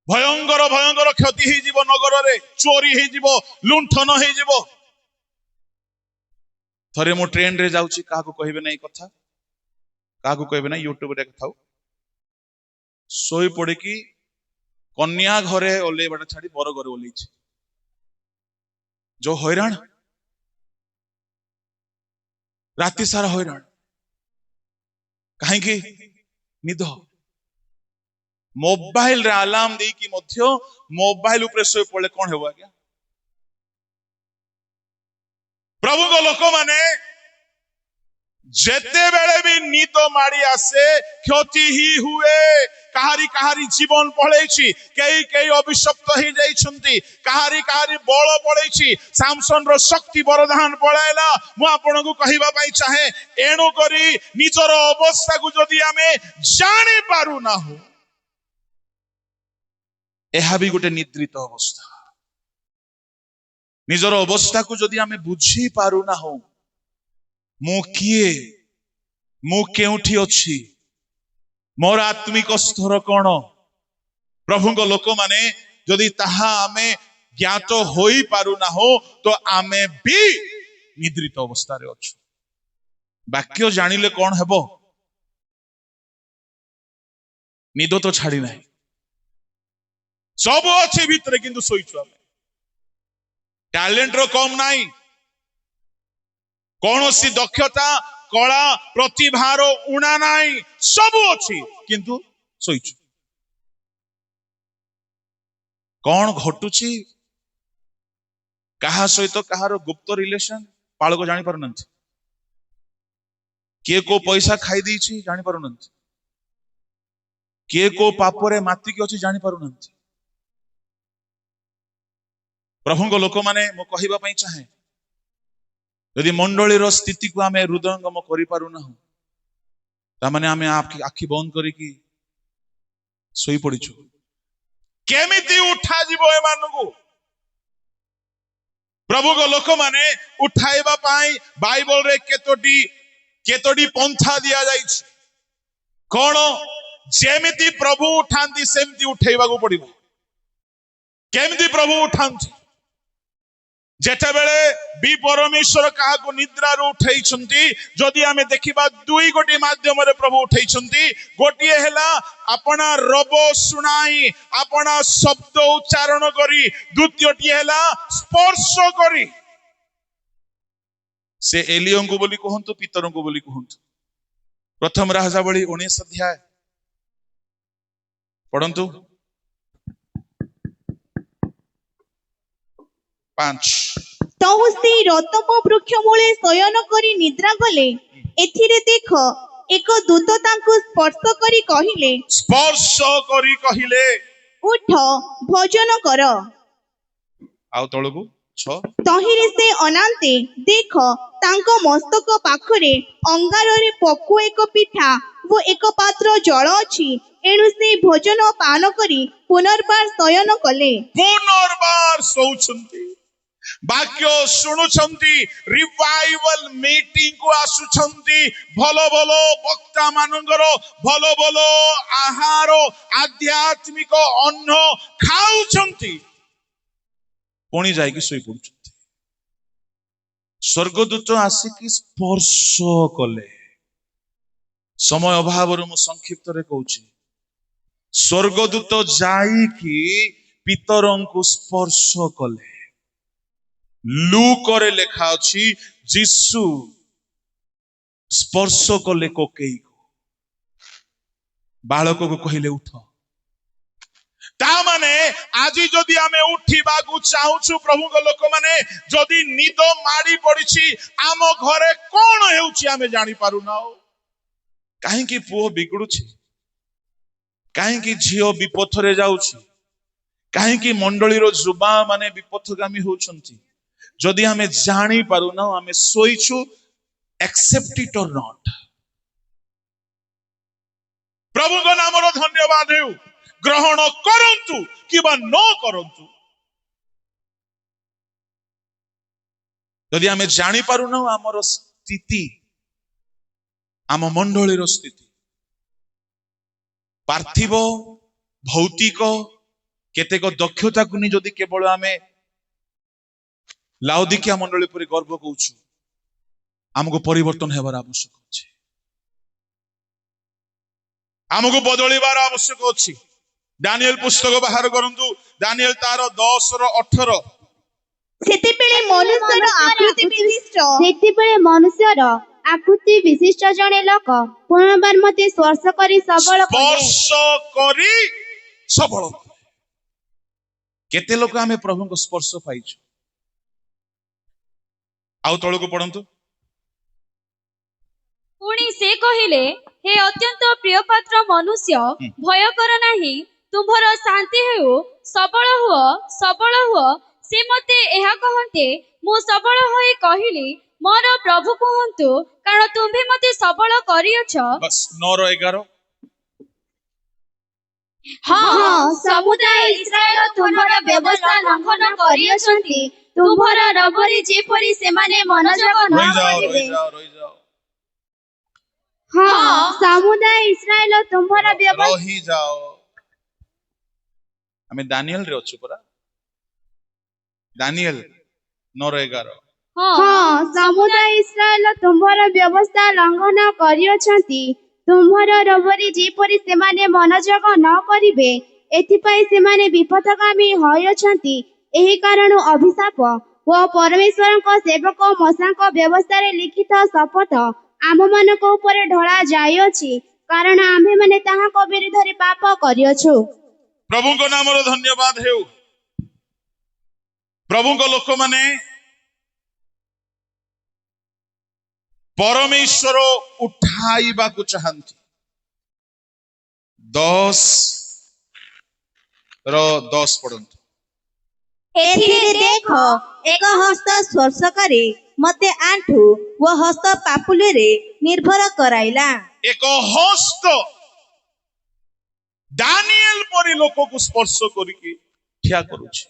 भयंकर भयंकर क्षति ही जीवो नगर रे चोरी ही जीवो लुंठन ही जीवो थरे मो ट्रेन रे जाउची काहा को कहिबे नै कथा काहा को कहिबे नै यूट्यूब रे कथाउ सोई पड़े कि कन्या घरे ओले बटा छाड़ी बर घरे ओलेछि जो हैरान राति सारा हैरान कहीं कि निद मोबाइल रे अलार्म दे कि मध्य मोबाइल ऊपर सोई पड़े कौन हेबो आज्ञा प्रभु को लोक माने जेते बेले भी निद माड़ी आसे क्षति ही हुए कहारी कहारी जीवन पळेछि कई कई अभिशप्त ही जाइछंती कहारी कहारी बळ पळेछि सामसन रो शक्ति वरदान पळाइला मु आपन को कहिबा पई चाहे एणु करी निजर अवस्था को जदि आमे जानि पारु ना हो एहा भी गोटे निद्रित अवस्था निजर अवस्था को जदि आमे बुझी पारु ना हो मु किए मु केउठी अछि मोर आत्मिक स्तर कौन प्रभु को लोक माने जदि ताहा आमे ज्ञात होई पारु ना हो तो आमे भी निद्रित अवस्था रे अछु वाक्य जानिले कौन हेबो निद तो छाड़ी नाही सब अच्छे भितर किंतु शोइछु आमे टैलेंट रो कम नाही कौन सी दक्षता कला प्रतिभार उणा नाही सब अच्छी किंतु शोइछु कौन घटुची कहा सहित कहार गुप्त रिलेशन पालक जानी पारुनंती किए को पैसा खाई देछि जानी पारुनंती किए को पापरे माती की अछि जानी पारुनंती प्रभु को लोक माने मो कहिबा पई चाहे यदि मंडली रो स्थिति को आमे हृदयंगम करि पारु ना ता माने आमे आखि बंद करी की सोई पड़िछु केमिति उठा जीवो ए मानकु प्रभु को लोक माने उठाइबा पाई बाइबल रे केतोडी पंथा दिया जाइछि कोन जेमिति प्रभु उठांती सेमिति उठेइबा को पड़िबो केमिति प्रभु उठांती जेते बेले बी परमेश्वर काहा को निद्रा रो उठेइछंती जदि आमे देखिबा दुई गोटी माध्यम रे प्रभु उठेइछंती गोटिए हेला अपना रब सुनाई अपना शब्द उच्चारण करी द्वितीयटी हेला स्पर्श करी से एलियों को बोली कहंतु पितरों को बोली कहंतु प्रथम राजावली 19 अध्याय पढ़ंतु 5 तहु से रतम वृक्ष मूले शयन करी निद्रा गले एथिरे देख एक दूत तांको स्पर्श करी कहिले उठ भोजन कर आउ तळगु 6 तहिरे से अनांते देख तांको मस्तक पाखरे अंगारे पकु एक पिठा वो एक पात्र जल अछि एणु से भोजन पान करी पुनर्बार शयन कले पुनर्बार सोउछंती वाक्य शुणुछंती रिवाइवल मीटिंग को आसुछंती भलो भलो वक्ता मानंगर भलो भलो आहार आध्यात्मिक अन्न खाउछंती पुणी जाइकी सोई पड़ुछंती स्वर्गदूत आसिकी स्पर्श कले समय अभाव मु संक्षिप्त रे कहूची स्वर्गदूत जाइकी पितरंकु स्पर्श कले लूक रे लेखा अछि जिसु स्पर्श कले कोकेई को बालक को कहिले उठ ता माने आजी जदि आमे उठिबा को चाहूछु प्रभु को लोक माने जदि निद माडी पड़िछि आम घरे कोन हेउछि आमे जानि पारु ना काहे कि पुओ बिगडुछि काहे कि झियो विपथरे जाउछि काहे कि मंडली रो जुबा माने विपथगामी होउछंती जदि हमें जानी पारु ना हमें सोइछु एक्सेप्ट इट और नॉट प्रभु को नाम रो धन्यवाद हेउ ग्रहण करंतु किबा न करंतु जदि हमें जानी पारु ना हमर स्थिति आम मंडली रो स्थिति पार्थिव भौतिक केतेक दक्षता कुनी जदि केवल हमें लाउदिकिया मंडली पर गर्व कौछु आमको परिवर्तन हेबार आवश्यक अछि आमको बदलिबार आवश्यक अछि दानिएल पुस्तक बाहर करंतु दानिएल तार 10 रो 18 सेतेबेले मनुष्यर आकृति विशिष्ट जने लोक पुनर्बार मते स्पर्श करी सबल केते लोक आमे प्रभु को स्पर्श पाइछु आउ तळको पढंतु पुणी से कहिले हे अत्यंत प्रिय पात्र मनुष्य भय कर नाही तुम्भर शांति हेउ सबल हुओ से मते एहा कहंते मु सबल होई कहिली मोर प्रभु कहंतु कारण तुम्भे मते सबल करियछ बस 9 रो 11 हाँ समुदाय इस्राएल तुम्हारा व्यवस्था लंघन करियछंती तुम्हारा रबरी जेपरी से माने मनोजग न करिवे रही जाओ हाँ समुदाय इस्राएल तुम्हारा व्यवस्था रही जाओ हमें दानिएल रे अछि परा दानिएल 9 रो 11 हाँ समुदाय इस्राएल तुम्हारा व्यवस्था लंघन करियछंती तुम्हारा रबरी जेपरी से माने मनोजग न करिवे ଏଥିପାଇଁ ସେମାନେ ବିପଥଗାମୀ ହୋଇଅଛନ୍ତି। ଏହି କାରଣରୁ ଅଭିଶାପ ଓ ପରମେଶ୍ୱରଙ୍କ ସେବକ ମଶାଙ୍କ ବ୍ୟବସ୍ଥାରେ ଲିଖିତ ଶପଥ ଆମମାନଙ୍କ ଉପରେ ଢଳା ଯାଇଅଛି, କାରଣ ଆମ୍ଭେମାନେ ତାହାଙ୍କ ବିରୁଦ୍ଧରେ ପାପ କରିଅଛୁ। ପ୍ରଭୁଙ୍କ ନାମର ଧନ୍ୟବାଦ ହେଉ। ପ୍ରଭୁଙ୍କ ଲୋକମାନେ ପରମେଶ୍ୱର ଉଠାଇବାକୁ ଚାହାନ୍ତି। 10 ପଢନ୍ତୁ। ଏଥିରେ ଦେଖ, ଏକ ହସ୍ତ ସ୍ପର୍ଶ କରି ମତେ ଆଣ୍ଠୁ ଓ ହସ୍ତ ପାପୁଲିରେ ନିର୍ଭର କରାଇଲା। ଏକ ହସ୍ତ ଦାନିଏଲ ପରି ଲୋକକୁ ସ୍ପର୍ଶ କରିକି ଠିଆ କରୁଛି।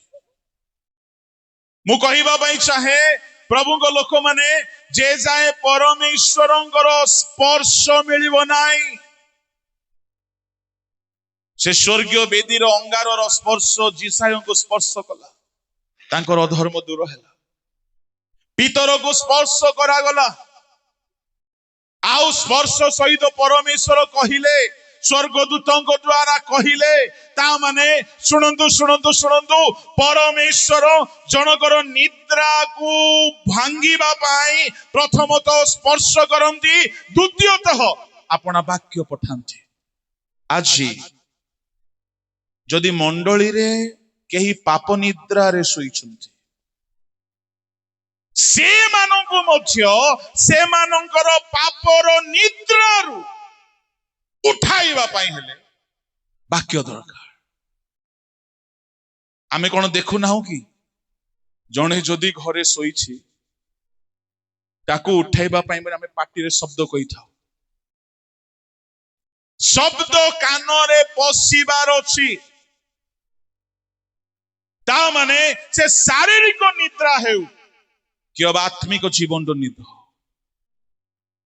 ମୁଁ କହିବା ପାଇଁ ଚାହେଁ, ପ୍ରଭୁଙ୍କ ଲୋକମାନେ ଯେ ଯାଏ ପରମେଶ୍ୱରଙ୍କର ସ୍ପର୍ଶ ମିଳିବ ନାହିଁ, ସେ ସ୍ୱର୍ଗୀୟ ବେଦୀର ଅଙ୍ଗାରର ସ୍ପର୍ଶ ଜିସାୟଙ୍କୁ ସ୍ପର୍ଶ କଲା, ତାଙ୍କର ଅଧର୍ମ ଦୂର ହେଲା। ପିତରକୁ ସ୍ପର୍ଶ କରାଗଲା, ଆଉ ସ୍ପର୍ଶ ସହିତ ପରମେଶ୍ୱର କହିଲେ, ସ୍ୱର୍ଗଦୂତଙ୍କ ଦ୍ୱାରା କହିଲେ, ତା ମାନେ ଶୁଣନ୍ତୁ ଶୁଣନ୍ତୁ ଶୁଣନ୍ତୁ, ପରମେଶ୍ୱର ଜଣଙ୍କର ନିଦ୍ରାକୁ ଭାଙ୍ଗିବା ପାଇଁ ପ୍ରଥମତଃ ସ୍ପର୍ଶ କରନ୍ତି, ଦ୍ୱିତୀୟତଃ ଆପଣା ବାକ୍ୟ ପଠାନ୍ତି। ଆଜି ଯଦି ମଣ୍ଡଳୀରେ କେହି ପାପ ନିଦ୍ରାରେ ଶୋଇଛନ୍ତି, ସେମାନଙ୍କୁ ମଧ୍ୟ ସେମାନଙ୍କର ପାପର ନିଦ୍ରାରୁ ଉଠାଇବା ପାଇଁ ହେଲେ ବାକ୍ୟ ଦରକାର। ଆମେ କଣ ଦେଖୁନାହୁଁ କି, ଜଣେ ଯଦି ଘରେ ଶୋଇଛି, ତାକୁ ଉଠାଇବା ପାଇଁ ଆମେ ପାଟିରେ ଶବ୍ଦ କହିଥାଉ। ଶବ୍ଦ କାନରେ ପଶିବାର ଅଛି, ତା ମାନେ ସେ ଶାରୀରିକ ନିଦ୍ରା ହେଉ କି ଆତ୍ମିକ ଜୀବନର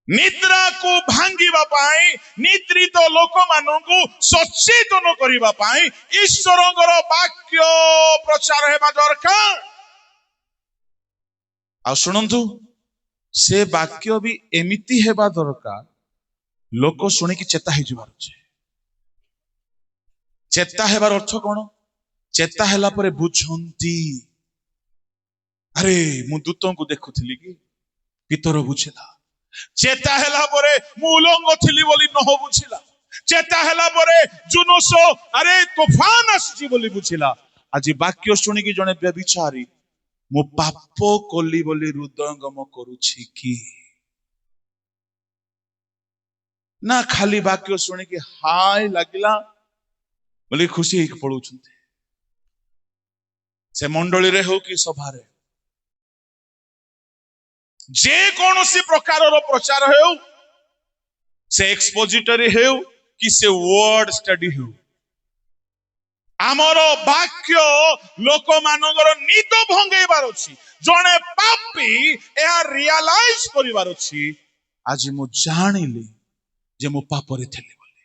ନିଦ୍ରାକୁ ଭାଙ୍ଗିବା ପାଇଁ, ନିଦ୍ରିତ ଲୋକମାନଙ୍କୁ ସଚେତନ କରିବା ପାଇଁ ଈଶ୍ୱରଙ୍କର ବାକ୍ୟ ପ୍ରଚାର ହେବା ଦରକାର। ଆଉ ଶୁଣନ୍ତୁ, ସେ ବାକ୍ୟ ବି ଏମିତି ହେବା ଦରକାର, ଲୋକ ଶୁଣିକି ଚେତା ହେଇଯିବାର ଅଛି। ଚେତା ହେବାର ଅର୍ଥ କଣ? ଚେତା ହେଲା ପରେ ବୁଝନ୍ତି, ଆରେ ମୁଁ ଦୂତଙ୍କୁ ଦେଖୁଥିଲି କି? ପିତର ବୁଝିଲା। ଚେତା ହେଲା ପରେ ମୁଁ ଉଲଙ୍ଗ ଥିଲି ବୋଲି ନହ ବୁଝିଲା। ଚେତା ହେଲା ପରେ ଜୁନୁସ ଆରେ ତୋଫାନ ଆସିଛି ବୋଲି ବୁଝିଲା। ଆଜି ବାକ୍ୟ ଶୁଣିକି ଜଣେ ବ୍ୟଭିଚାରୀ ମୁଁ ପାପ କଲି ବୋଲି ହୃଦୟଙ୍ଗମ କରୁଛି କି? ନା ଖାଲି ବାକ୍ୟ ଶୁଣିକି ହାୟ ଲାଗିଲା ବୋଲି ଖୁସି ହେଇକି ପଳଉଛନ୍ତି। ସେ ମଣ୍ଡଳୀରେ ହଉ କି ସଭାରେ, ଯେ କୌଣସି ପ୍ରକାରର ପ୍ରଚାର ହେଉ, ସେ ଏକ୍ସପୋଜିଟରୀ ହେଉ କି ସେ ୱାର୍ଡ ଷ୍ଟଡି ହେଉ, ଆମର ବାକ୍ୟ ଲୋକମାନଙ୍କର ନିଦ ଭଙ୍ଗେଇବାର ଅଛି। ଜଣେ ପାପୀ ଏହା ରିଆଲାଇଜ କରିବାର ଅଛି, ଆଜି ମୁଁ ଜାଣିଲି ଯେ ମୁଁ ପାପରେ ଥିଲି ବୋଲି।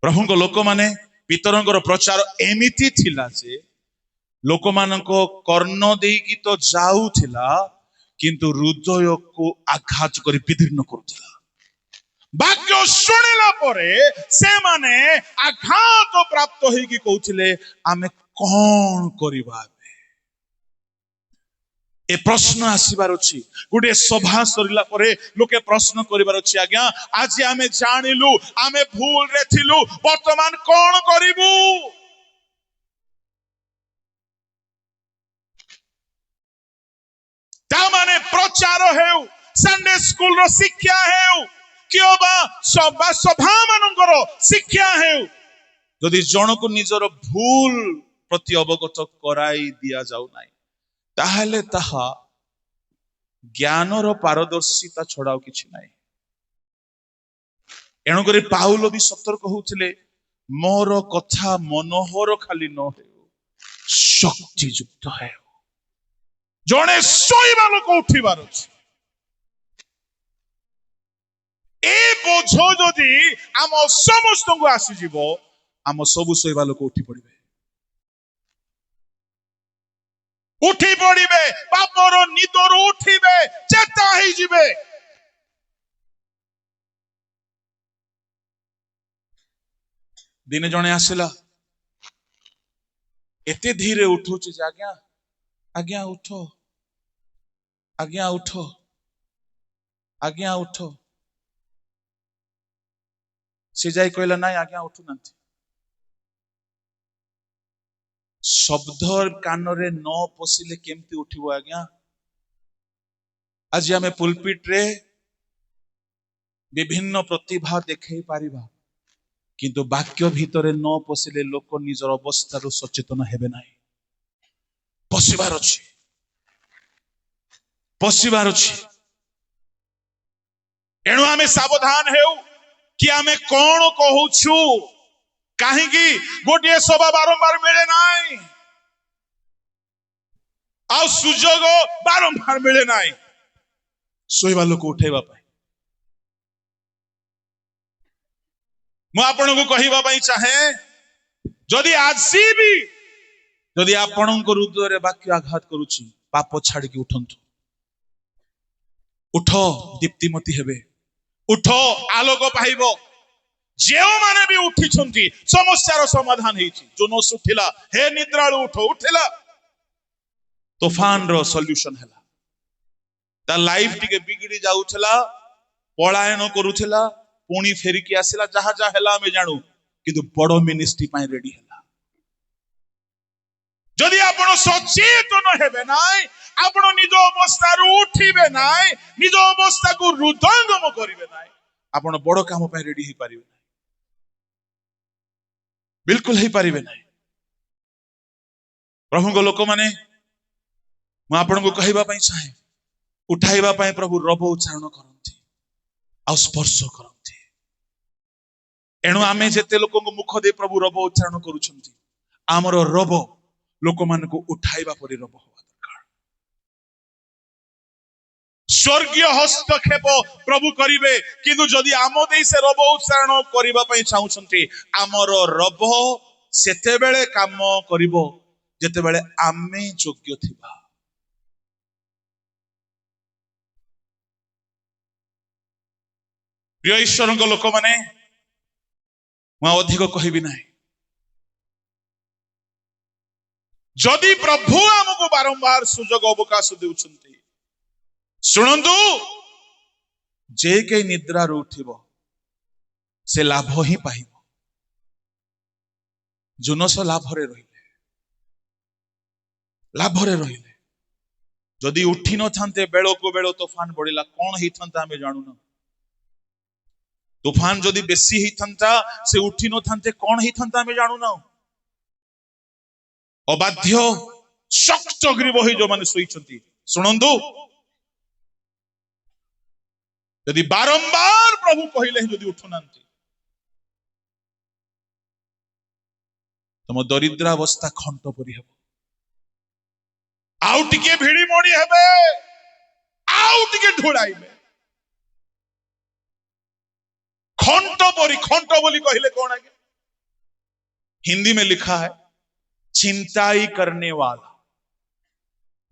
ପ୍ରଭୁଙ୍କ ଲୋକମାନେ, ପିତରଙ୍କର ପ୍ରଚାର ଏମିତି ଥିଲା ଯେ ଲୋକମାନଙ୍କ କର୍ଣ୍ଣ ଦେଇକି ତ ଯାଉଥିଲା, କିନ୍ତୁ ହୃଦୟକୁ ଆଘାତ କରି ବିଦୀର୍ଣ୍ଣ କରୁଥିଲା। ବାକ୍ୟ ଶୁଣିଲା ପରେ ସେମାନେ ଆଘାତ ପ୍ରାପ୍ତ ହେଇକି କହୁଥିଲେ, ଆମେ କଣ କରିବା? ଏ ପ୍ରଶ୍ନ ଆସିବାର ଅଛି। ଗୋଟେ ସଭା ସରିଲା ପରେ ଲୋକେ ପ୍ରଶ୍ନ କରିବାର ଅଛି, ଆଜ୍ଞା ଆଜି ଆମେ ଜାଣିଲୁ ଆମେ ଭୁଲରେ ଥିଲୁ, ବର୍ତ୍ତମାନ କଣ କରିବୁ? ତା ମାନେ ପ୍ରଚାର ହେଉ, ସଣ୍ଡେ ସ୍କୁଲର ଶିକ୍ଷା ହେଉ, କିମ୍ବା ସଭା ମାନଙ୍କର ଶିକ୍ଷା ହେଉ, ଯଦି ଜଣକୁ ନିଜର ଭୁଲ ପ୍ରତି ଅବଗତ କରାଇ ଦିଆଯାଉ ନାହିଁ, ତାହେଲେ ତାହା ଜ୍ଞାନର ପାରଦର୍ଶିତା ଛଡା ଆଉ କିଛି ନାହିଁ। ଏଣୁକରି ପାଉଲ ବି ସତର୍କ ହଉଥିଲେ, ମୋର କଥା ମନୋହର ଖାଲି ନ ହେଉ, ଶକ୍ତିଯୁକ୍ତ ହେଉ। ଜଣେ ଶୋଇବା ଲୋକ ଉଠିବାର ଅଛି। ଏ ବୋଝ ଯଦି ଆମ ସମସ୍ତଙ୍କୁ ଆସିଯିବ, ଆମ ସବୁ ଶୋଇବା ଲୋକ ଉଠି ପଡିବେ। ଉଠି ପଡିବେ, ପାପର ନିଦରୁ ଉଠିବେ, ଚେତା ହେଇଯିବେ। दिने जने आसिला एते धीरे उठुची जे आज्ञा आज्ञा उठ आज्ञा उठ आज्ञा उठ से जाई कहला नाई आज्ञा उठू नांती शब्द कानरे न पशिले केमती उठिबो आज्ञा आज आमे पुलपिट रे विभिन्न प्रतिभा देखै पारिबा किंतु वाक्य भितरे न पशिले लोक निजर अवस्था सचेतन हेबे नाही पशिबार अछि एणु आमे सावधान हेउ कि आमे कोन कहूछु काहेकि गोटे सभा बारंबार मिले नाई आ सुजोग बारंबार मिले नाई सोइबा लोक उठेबा पाई मु आपनको कहिबा पाई चाहे जदि आसी भी जदि आपनको हृदय रे वाक्य आघात करूची पाप छाड़ी के उठंतु उठ दीप्तिमती हेबे उठ आलोक पाइबो जो माने भी उठी समस्यार समाधान होइछि जो न उठिला हे निद्रालु उठ उठिला तूफान रो सॉल्यूशन हैला ता लाइफ टिके बिगड़ी जाउछला पलायन करूछला पुणी फेरिकी आसिला जहा जहा हैला हमें जानू किंतु बड़ मिनिस्ट्री पाई रेडी हैला जदि आपण सचेतन हेबे नाई आपण निज अवस्था उठिबे नाई निज अवस्था को हृदयंगम करिवे नाई आपण बड़ काम पाई रेडी ही पारिबे नाई बिल्कुल ही पारिबे नाई प्रभु को लोक माने मु आपण को कहिबा पई चाहे उठाइबा पई प्रभु रब उच्चारण करंती आ स्पर्श करंती एणु आमे जेते लोक को मुख दे प्रभु रब उच्चारण करूछंती आमर रब लोक मान को उठाइबा परि रब होवा दरकार स्वर्गीय हस्तक्षेप प्रभु करिवे किंतु जदि आम देई से रब उच्चारण करिबा पई चाहुछंती आमर रब सेते बेले काम करिवो जेते बेले आमे योग्य थिबा प्रिय ईश्वर लोक माने मैं अधिक कहबी ना जदि प्रभु आमको बारंबार सुजोग अवकाश देउछंती शुणंतु जे के निद्रा उठिबो से लाभ ही पाइबो जुनस लाभरे रहिले जदि उठी न थांते बेलो को बेलो तूफान बढ़िला कौन ही थांता हमें जानू ना तूफान जदि बेसी ही थांता से उठी न थांते कौन ही थांता हमें जानू ना अबाध्य शक्त ग्रीव ही जो माने सोईचंती सुनंदु यदि बारंबार प्रभु कहिले जदि उठु नांती तम दरिद्रावस्था खंट परि हेबो आउ टिके भिड़ी मोड़ी हेबे आउ टिके ढोळाइबे खंट बोली कहले कौन आगे हिंदी में लिखा है चिंताई करने वाला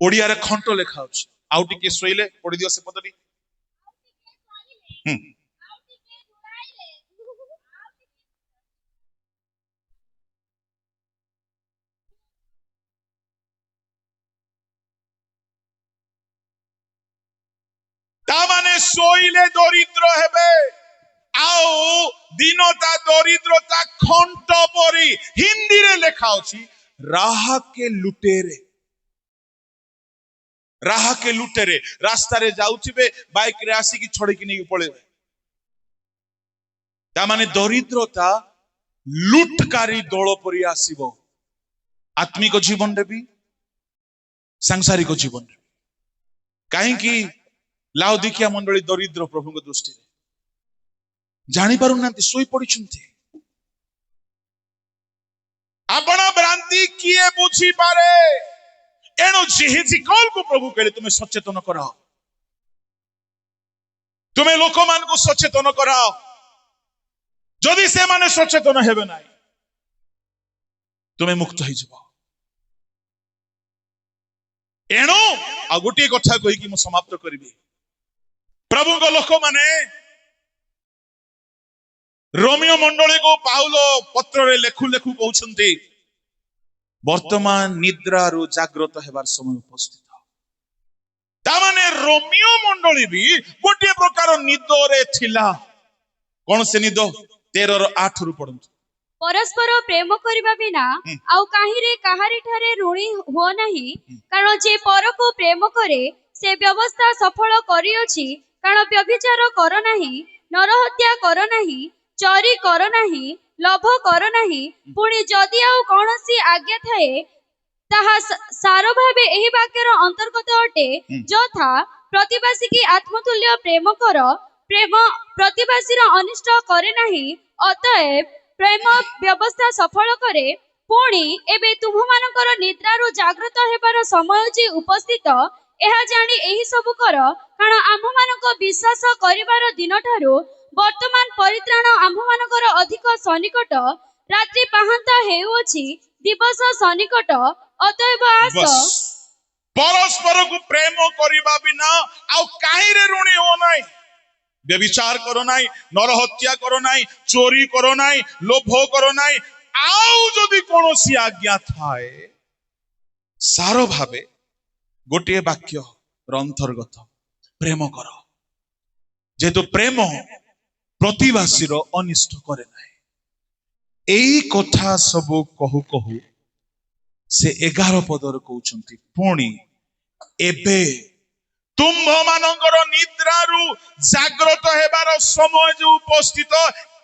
ओडिया रे खंट लिखा होछि आउ टिके सोइले पढि दियो से पदटी ता माने सोइले दरिद्र हेबे आओ दीनता दरिद्रता खंट परी हिंदी रे लिखा होछि राह के लुटेरे रास्ता रे जाउथिबे बाइक रे आसी की छोड़ी की नहीं पळेबे ता माने दरिद्रता लुटकारी दल परी आसीबो आत्मिक जीवन रे भी सांसारिक जीवन रे काहे कि लाउदिकिया मंडली दरिद्र प्रभु को दृष्टि रे जानी पारु नांती सोई पड़िछंती आपण भ्रांति किए बुझी पारे एणु जेहि कल को प्रभु कहले तुम्हें सचेतन कराओ तुम्हें लोक मान को सचेतन कराओ जदि से माने सचेतन हेबे नाही तुम्हें मुक्त हो जिवो एणु आ गोटे कथा कहि कि मु समाप्त करबी प्रभु को लोक माने रोमियो मंडली को पाउलो पत्र रे लेखु लेखु कहउछन्ती वर्तमान निद्रारु जागृत हेबार समय उपस्थित तामाने रोमियो मंडली भी गोटे प्रकार निद रे थिला कौन से निद 13:8 रु पढନ୍ତୁ परस्पर प्रेम करिबा बिना आउ काहिरे काहारी ठारे ऋणी हो नहीं कारण जे पर को प्रेम करे से व्यवस्था सफल करियोछि कारण व्यभिचार कर नहीं नरहत्या कर नहीं चोरी कर नहीं लोभ कर नहीं पुणी जदि आउ कौनसी आज्ञा थाए ताहा सार भावे एही वाक्यर अंतर्गत अटे यथा प्रतिवासी की आत्मतुल्य प्रेम कर प्रेम प्रतिवासी अनिष्ट करे नहीं अतएव प्रेम व्यवस्था सफल करे पुणी एबे तुम मानकर निद्रारु जागृत हेबार समय जे उपस्थित एहा जानी एही सब कर कारण आम्भ मानक विश्वास करिवार दिन ठारू वर्तमान परित्राण आम्भ मानकर अधिक सन्निकट रात्रि पाहांता हेउछि दिवस सन्निकट अतएव आस बस परस्पर को प्रेम करिबा बिना आउ काहिरे ऋणी हो नाही व्यभिचार करो नाही नरहत्या करो नाही चोरी करो नाही लोभ करो नाही आउ जदि कोनोसी आज्ञा थाए सारो भावे गोटे वाक्य अंतर्गत प्रेम कर जेतु प्रेम प्रतिवासी अनिष्ट करे नाही एई कथा सब कहू कहू से 11 पदर कहउछन्ती पुणी एबे तुम्भ मानकर निद्रारु जागृत हेबार समय जो उपस्थित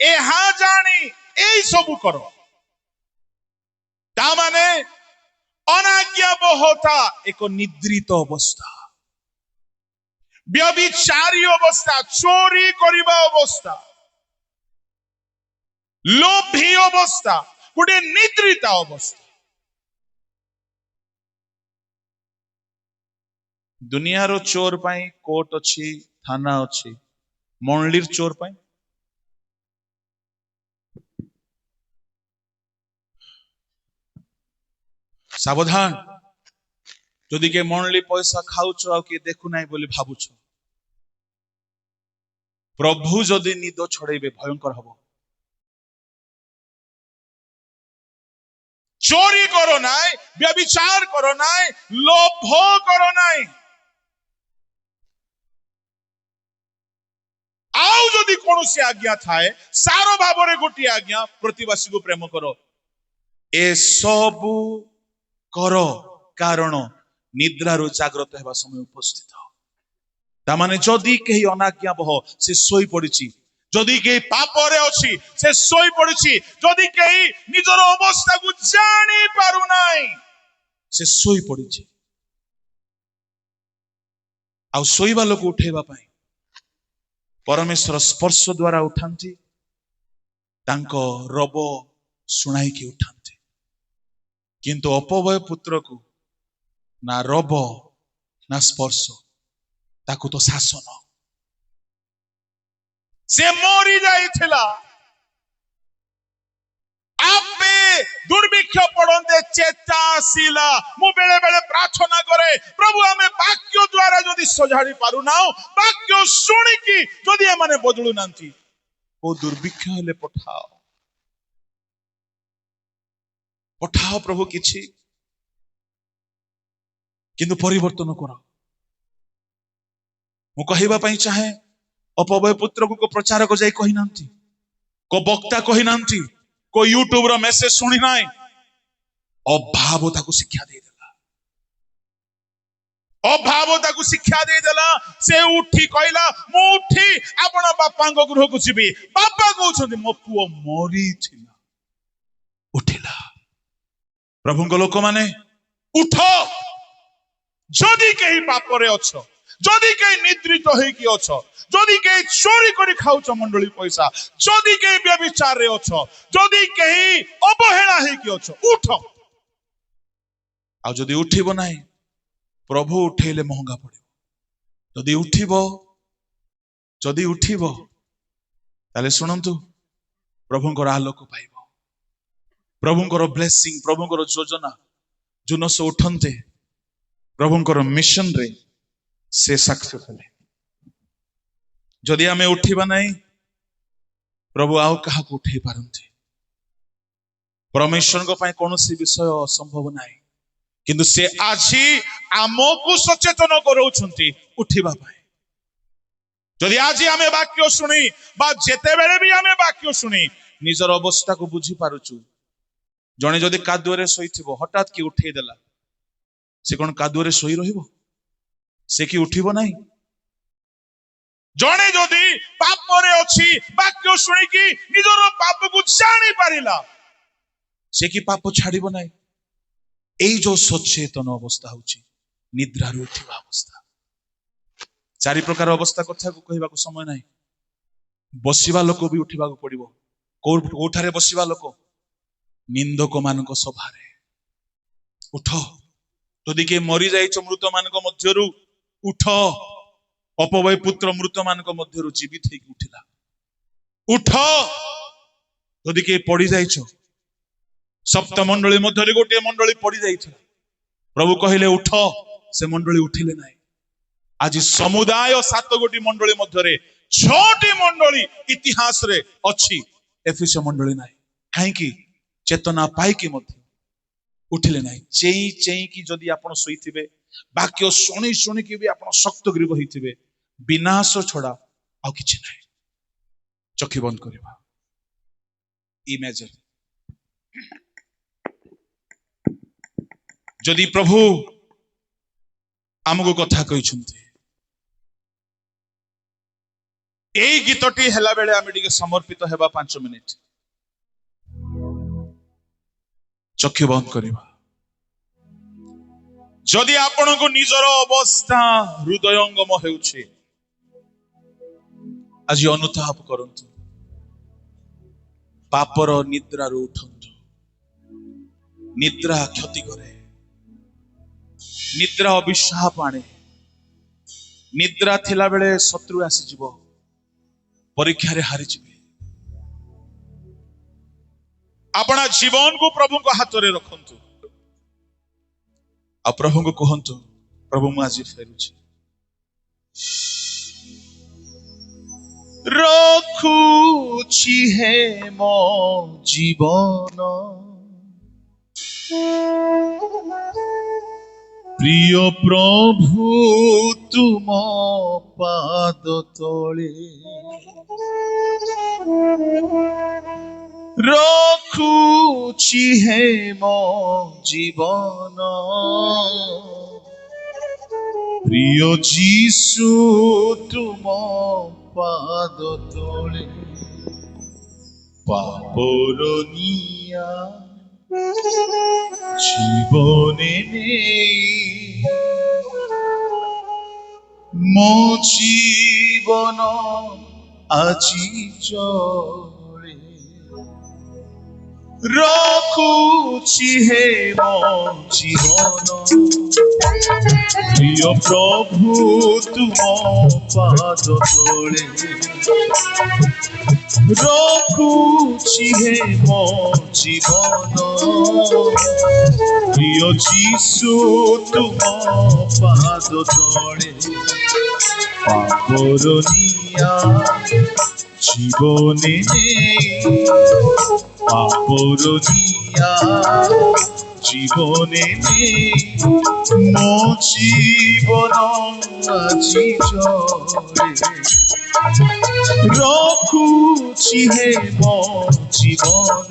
एहा जानी एई सब कर ता माने अनाज्ञाबहता एक निद्रित अवस्था व्यभिचारी अवस्था चोरी करिबा अवस्था लोभी अवस्था गोटे निद्रित अवस्था दुनिया रो चोर पाई कोर्ट अच्छी थाना अच्छी मंडलीर चोर पाई सावधान जदि के मंडली पैसा खाऊच आ कि देखु नाही बोली भाबुछ प्रभु जदि निद छड़ेबे भयंकर हबो चोरी करो नाई व्यभिचार करो नाई लोभ करो नाई आउ जदि कोनोसी आज्ञा थाए सारो भाबरे गोटी आज्ञा प्रतिवासी को प्रेम करो ए सबु करो कारण निद्रारु जागृत हेबा समय उपस्थित ता माने जदि केही अनाज्ञा बह से सोई पड़िछि जदि केही पापरे अछि से सोई पड़िछि जदि केही निजर अवस्था को जानि पारु नाही से सोई पड़िछि आ सोईबा लोक उठेबा पई परमेश्वर स्पर्श द्वारा उठांती तांको रब सुनाई की उठांती किंतु अपवय पुत्र को ना रब ना स्पर्श ताकू तो शासन से मरी जाइथिला आपे दुर्भिक्ष पड़ंदे चेता आसिला मु बेले बेले प्रार्थना करे प्रभु हमें वाक्य द्वारा जदि सजाड़ी पारु नाओ वाक्य सुनी की जदि एमाने बदलु नांती ओ दुर्भिक्ष हेले पठाओ पठाओ प्रभु किछि किंतु परिवर्तन करो मु कहिबा पई चाहे अपवय पुत्र को प्रचारक जाई कहि नांती को वक्ता कहि नांती को यूट्यूब रो मेसेज सुनी नाई अभाव ताकू शिक्षा दे देला अभाव ताकू शिक्षा दे देला से उठी कहला मु उठी आपण बापा को गृह को जीबी बापा कहउछन्ती मो पुओ मरी थिला उठिला प्रभु को लोक माने उठ जदि केही पापरे अछ जदि केही निद्रित होई कि अछ जदि केही चोरी करी खाउछ मंडली पैसा जदि केही व्यभिचार रे अछ जदि केही अवहेला होई कि अछ उठ आ जदि उठिबो नाही प्रभु उठेले महंगा पड़िबो जदि उठिबो ताले सुनंतु प्रभुंकर आलोक पाइबो प्रभुंकर ब्लेसिंग प्रभुंकर योजना जुनस उठंते प्रभुंकर मिशन रे से सक्सेस हेले जदि हमें उठिबा नाही प्रभु आउ क्या उठे पारती परमेश्वर कौन सी विषय असंभव ना किंतु से आज आमको सचेतन कराउछंती उठिबा पाए जदि आज आमे वाक्य शुणी जेते बेले भी आमे वाक्य शुणी निजर अवस्था को बुझी पारुछु जने जदि कादुरे शोइथिबो हठात कि उठेई देला से कोन कादुरे शोई रहिबो से कि उठिबो नाही जने जदि पाप रे अछि वाक्य शुणी कि निजर पाप को जानि पारिला से कि पाप छाड़िबो नाही एई जो सचेतन अवस्था होछि निद्रा रो उठिबा अवस्था चारि प्रकार अवस्था कथा को कहबा को समय नाही बसिबा लोक भी उठिबा को पड़िबो कोठारे बसिबा लोक निंदक मानक सभारे उठ जदि के मरी जाइछ मृत मानक मध्यरु उठ अपवय पुत्र मृत मानक मध्यरु जीवित हेकि उठिला उठ जदि के पड़ी जाइछ सप्त मंडली मध्यरे गोटे मंडली पड़ी जाइछ प्रभु कहिले उठ से मंडली उठिले नाही आज समुदाय 7 गोटी मंडली मध्यरे 6टी मंडली इतिहास रे अछि एफिस मंडली नाही काहे कि चेतना पाई कि मध्य उठिले नाही चेई चेई कि जदि आपण सोइथिबे वाक्य सुनी सुनी कि भी आपण शक्त ग्रीव होइथिबे विनाश छडा आ किछि नाही चक्षु बंद करबा इमेजिन जदि प्रभु आमको कथा कहिछन्ते एई गीतटी हेला बेले आमे टिके समर्पित हेबा 5 मिनिट चक्षु बंद करबा जदि आपण को निजर अवस्था हृदयंगम हेउछे आज अनुताप करंतु पापर निद्रा रो उठंतु निद्रा क्षति करे निद्रा अभिशाप आने निद्रा थिला बेले शत्रु आसी जीव परीक्षा रे हारि जीवे अपना जीवन को प्रभु को हाथ रे रखंतु आ प्रभु को कहंतु प्रभु मु आज फेरुछि रखुछि हे मो जीवन प्रिय प्रभु तुम पाद तले रखुछि हे मो जीवन प्रिय जीसु तुम पाद तले पापर निया जीवने मो जीवन আজি चले रखुछि हे मो जीवन प्रिय प्रभु तुम पाद तले रखुछि हे मो जीवन प्रिय जीसु तुम पाद तले पापर निया जीवने पापर निया जीवने मो जीवन আজি चले रखुछि हे मो जीवन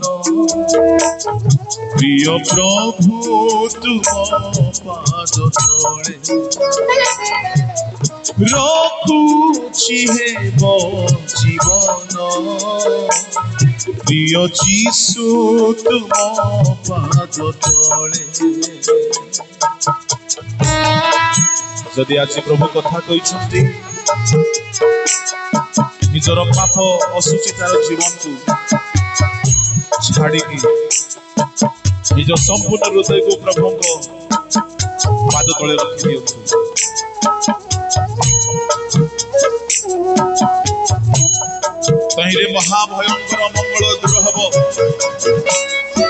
प्रिय प्रभु तुम पाद तले रखुछि हे मो जीवन प्रिय जीसु तुम पाद तले जदि आज प्रभु कथा कहिछन्ति निजर पाप असुचितार जीवन को छाड़ी निज संपूर्ण हृदय को प्रभु को पाद तले रखि दियंतु तहिरे महाभयंकर मंगल दूर हब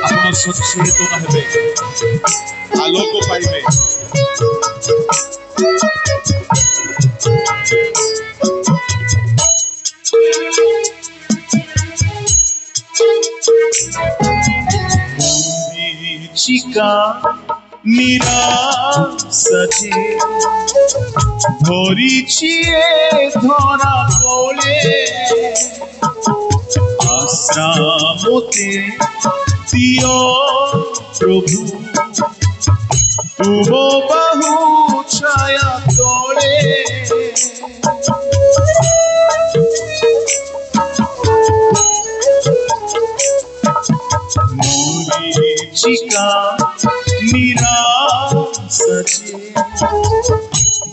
आपण सचेतन हेबे आलोक पाइबे নিরাশে ধরিছি এ ধরা কোলে আশ্রামতে দিও প্রভু তুম বাহু ছায়া তোলে মরিচিকা নিরাশে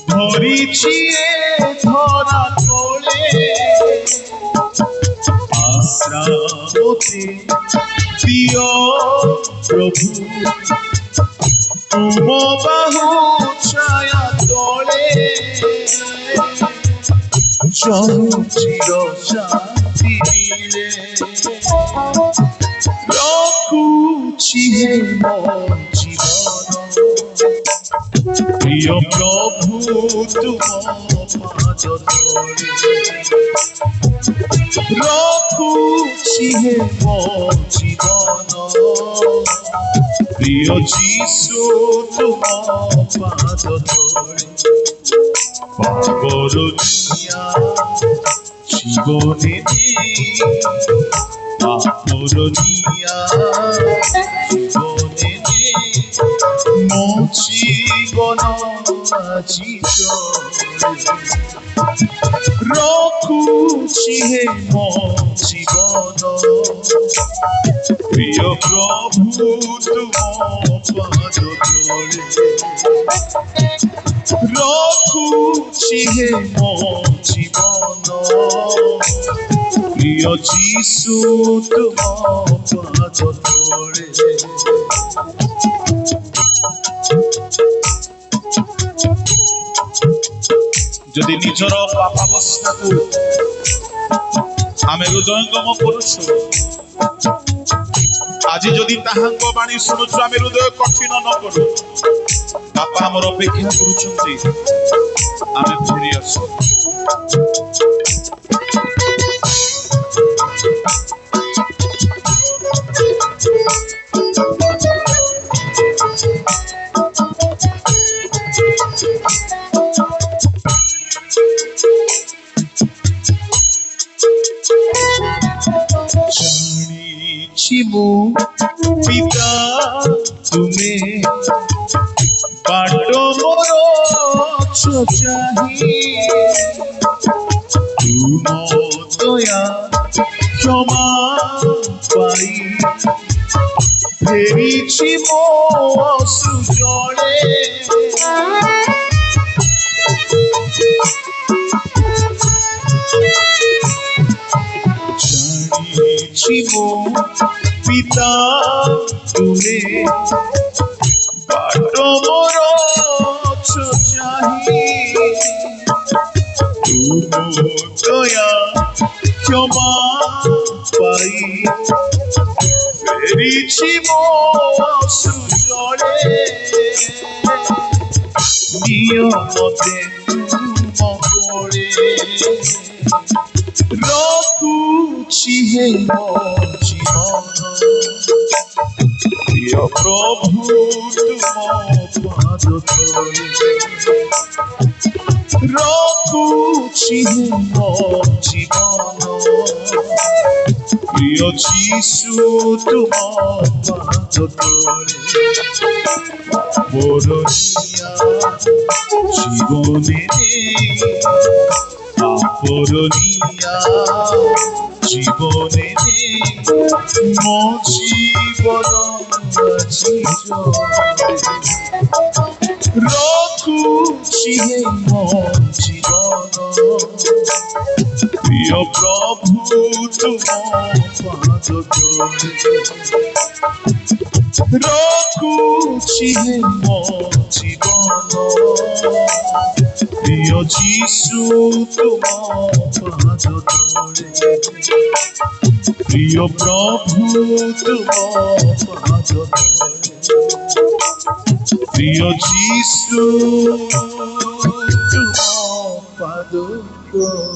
ধরিছি এ ধরা কোলে আশ্রামতে দিও প্রভু তুম বাহু ছায়া তোলে চির শান্তি মিলে রখুছি হে মোর জীবন প্রিয় প্রভু তুম পাদ তলে রখুছি হে মোর জীবন প্রিয় যিশু তুম পাদ তলে পাপর দুনিয়া জীবনে পাপর দুনিয়া জীবনে মো জীবন আজি রখুছি হে মো জীবন প্রিয় প্রভু তুম পাদ তলে রখুছি হে মো জীবন প্রিয় যিশু তুম পাদ তলে যদি নিজর পাপাবস্থাକୁ ଆମେ ହୃଦୟଙ୍ଗମ କରୁଛୁ ଆଜି ଯଦି ତାହାଙ୍କ ବାଣୀ ଶୁଣୁଛୁ ଆମେ ହୃଦୟ କଠିନ ନ କରୁ ବାପା ଆମର ଅପେକ୍ଷା କରୁଛନ୍ତି ଆମେ ଫେରି ଆସୁ জানিছি মো পিতা তুমি বাট মোর চাহি তুম দয়া ক্ষমা পাই ফেরিছি মো সুজলে জানিছি মো পিতা তুমি বাট মোর চাহি তুম দয়া ক্ষমা পাই ফেরিছি মো সুজলে নিয়মতে তুম করে রখুছি হে মো জীবন প্রিয় প্রভু তুম পাদ তলে রখুছি হে মো জীবন প্রিয় যিশু তুম পাদ তলে পরনিয়া জীবনে আপরনিয়া জীবনে মো জীবন আজি রখুছি হে মো জীবন প্রিয় প্রভু তুম পাদ তলে রখুছি হে মো জীবন প্রিয় যিশু তুম পাদ তলে প্রিয় প্রভু তুম পাদ তলে প্রিয় যিশু তুম পাদ তলে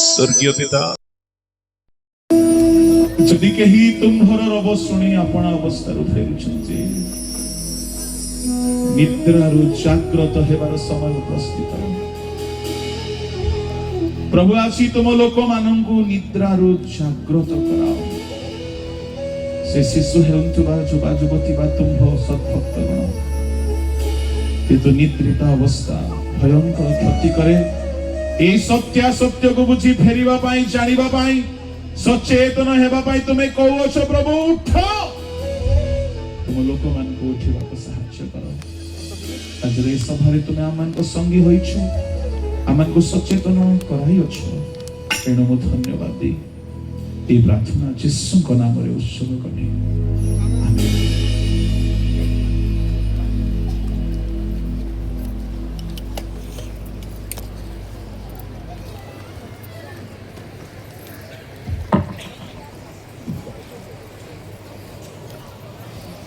স্বর্গীয় পিতা যদি কেহি ତୁମ୍ଭର ରବ ଶୁଣି ଆପଣା ଅବସ୍ଥାରୁ ଫେରୁଛନ୍ତି, ନିଦ୍ରାରୁ ଜାଗ୍ରତ ହେବାର ସମୟ ଉପସ୍ଥିତ। ପ୍ରଭୁ ଆସି ତୁମ ଲୋକମାନଙ୍କୁ ନିଦ୍ରାରୁ ଜାଗ୍ରତ କରାଅ। ସେ ଶିଶୁ ହେଉନ୍ତୁ ବା ଯୁବା ଯୁବତୀ ବା ତୁମ୍ଭ ସଦ୍ଭକ୍ତଗଣ, କିନ୍ତୁ ନିଦ୍ରିତ ଅବସ୍ଥା ଭୟଙ୍କର କ୍ଷତି କରେ। এই সত্যাসত্যକୁ ବୁଝି ଫେରିବା ପାଇଁ, ଜାଣିବା ପାଇଁ, ସଚେତନ ହେବା ପାଇଁ ତୁମେ କହୁଅଛ ପ୍ରଭୁ ଉଠ। ତୁମ ଲୋକମାନଙ୍କୁ ଉଠିବାକୁ ସାହାଯ୍ୟ କର। ଆଜିର ଏ ସଭାରେ ତୁମେ ଆମମାନଙ୍କ ସଙ୍ଗୀ ହୋଇଛ, ଆମମାନଙ୍କୁ ସଚେତନ କରାଇଅଛ। ତେଣୁ ମୁଁ ଧନ୍ୟବାଦ ଦେଇ ଏହି ପ୍ରାର୍ଥନା ଯୀଶୁଙ୍କ ନାମରେ ଉତ୍ସର୍ଗ କଲି।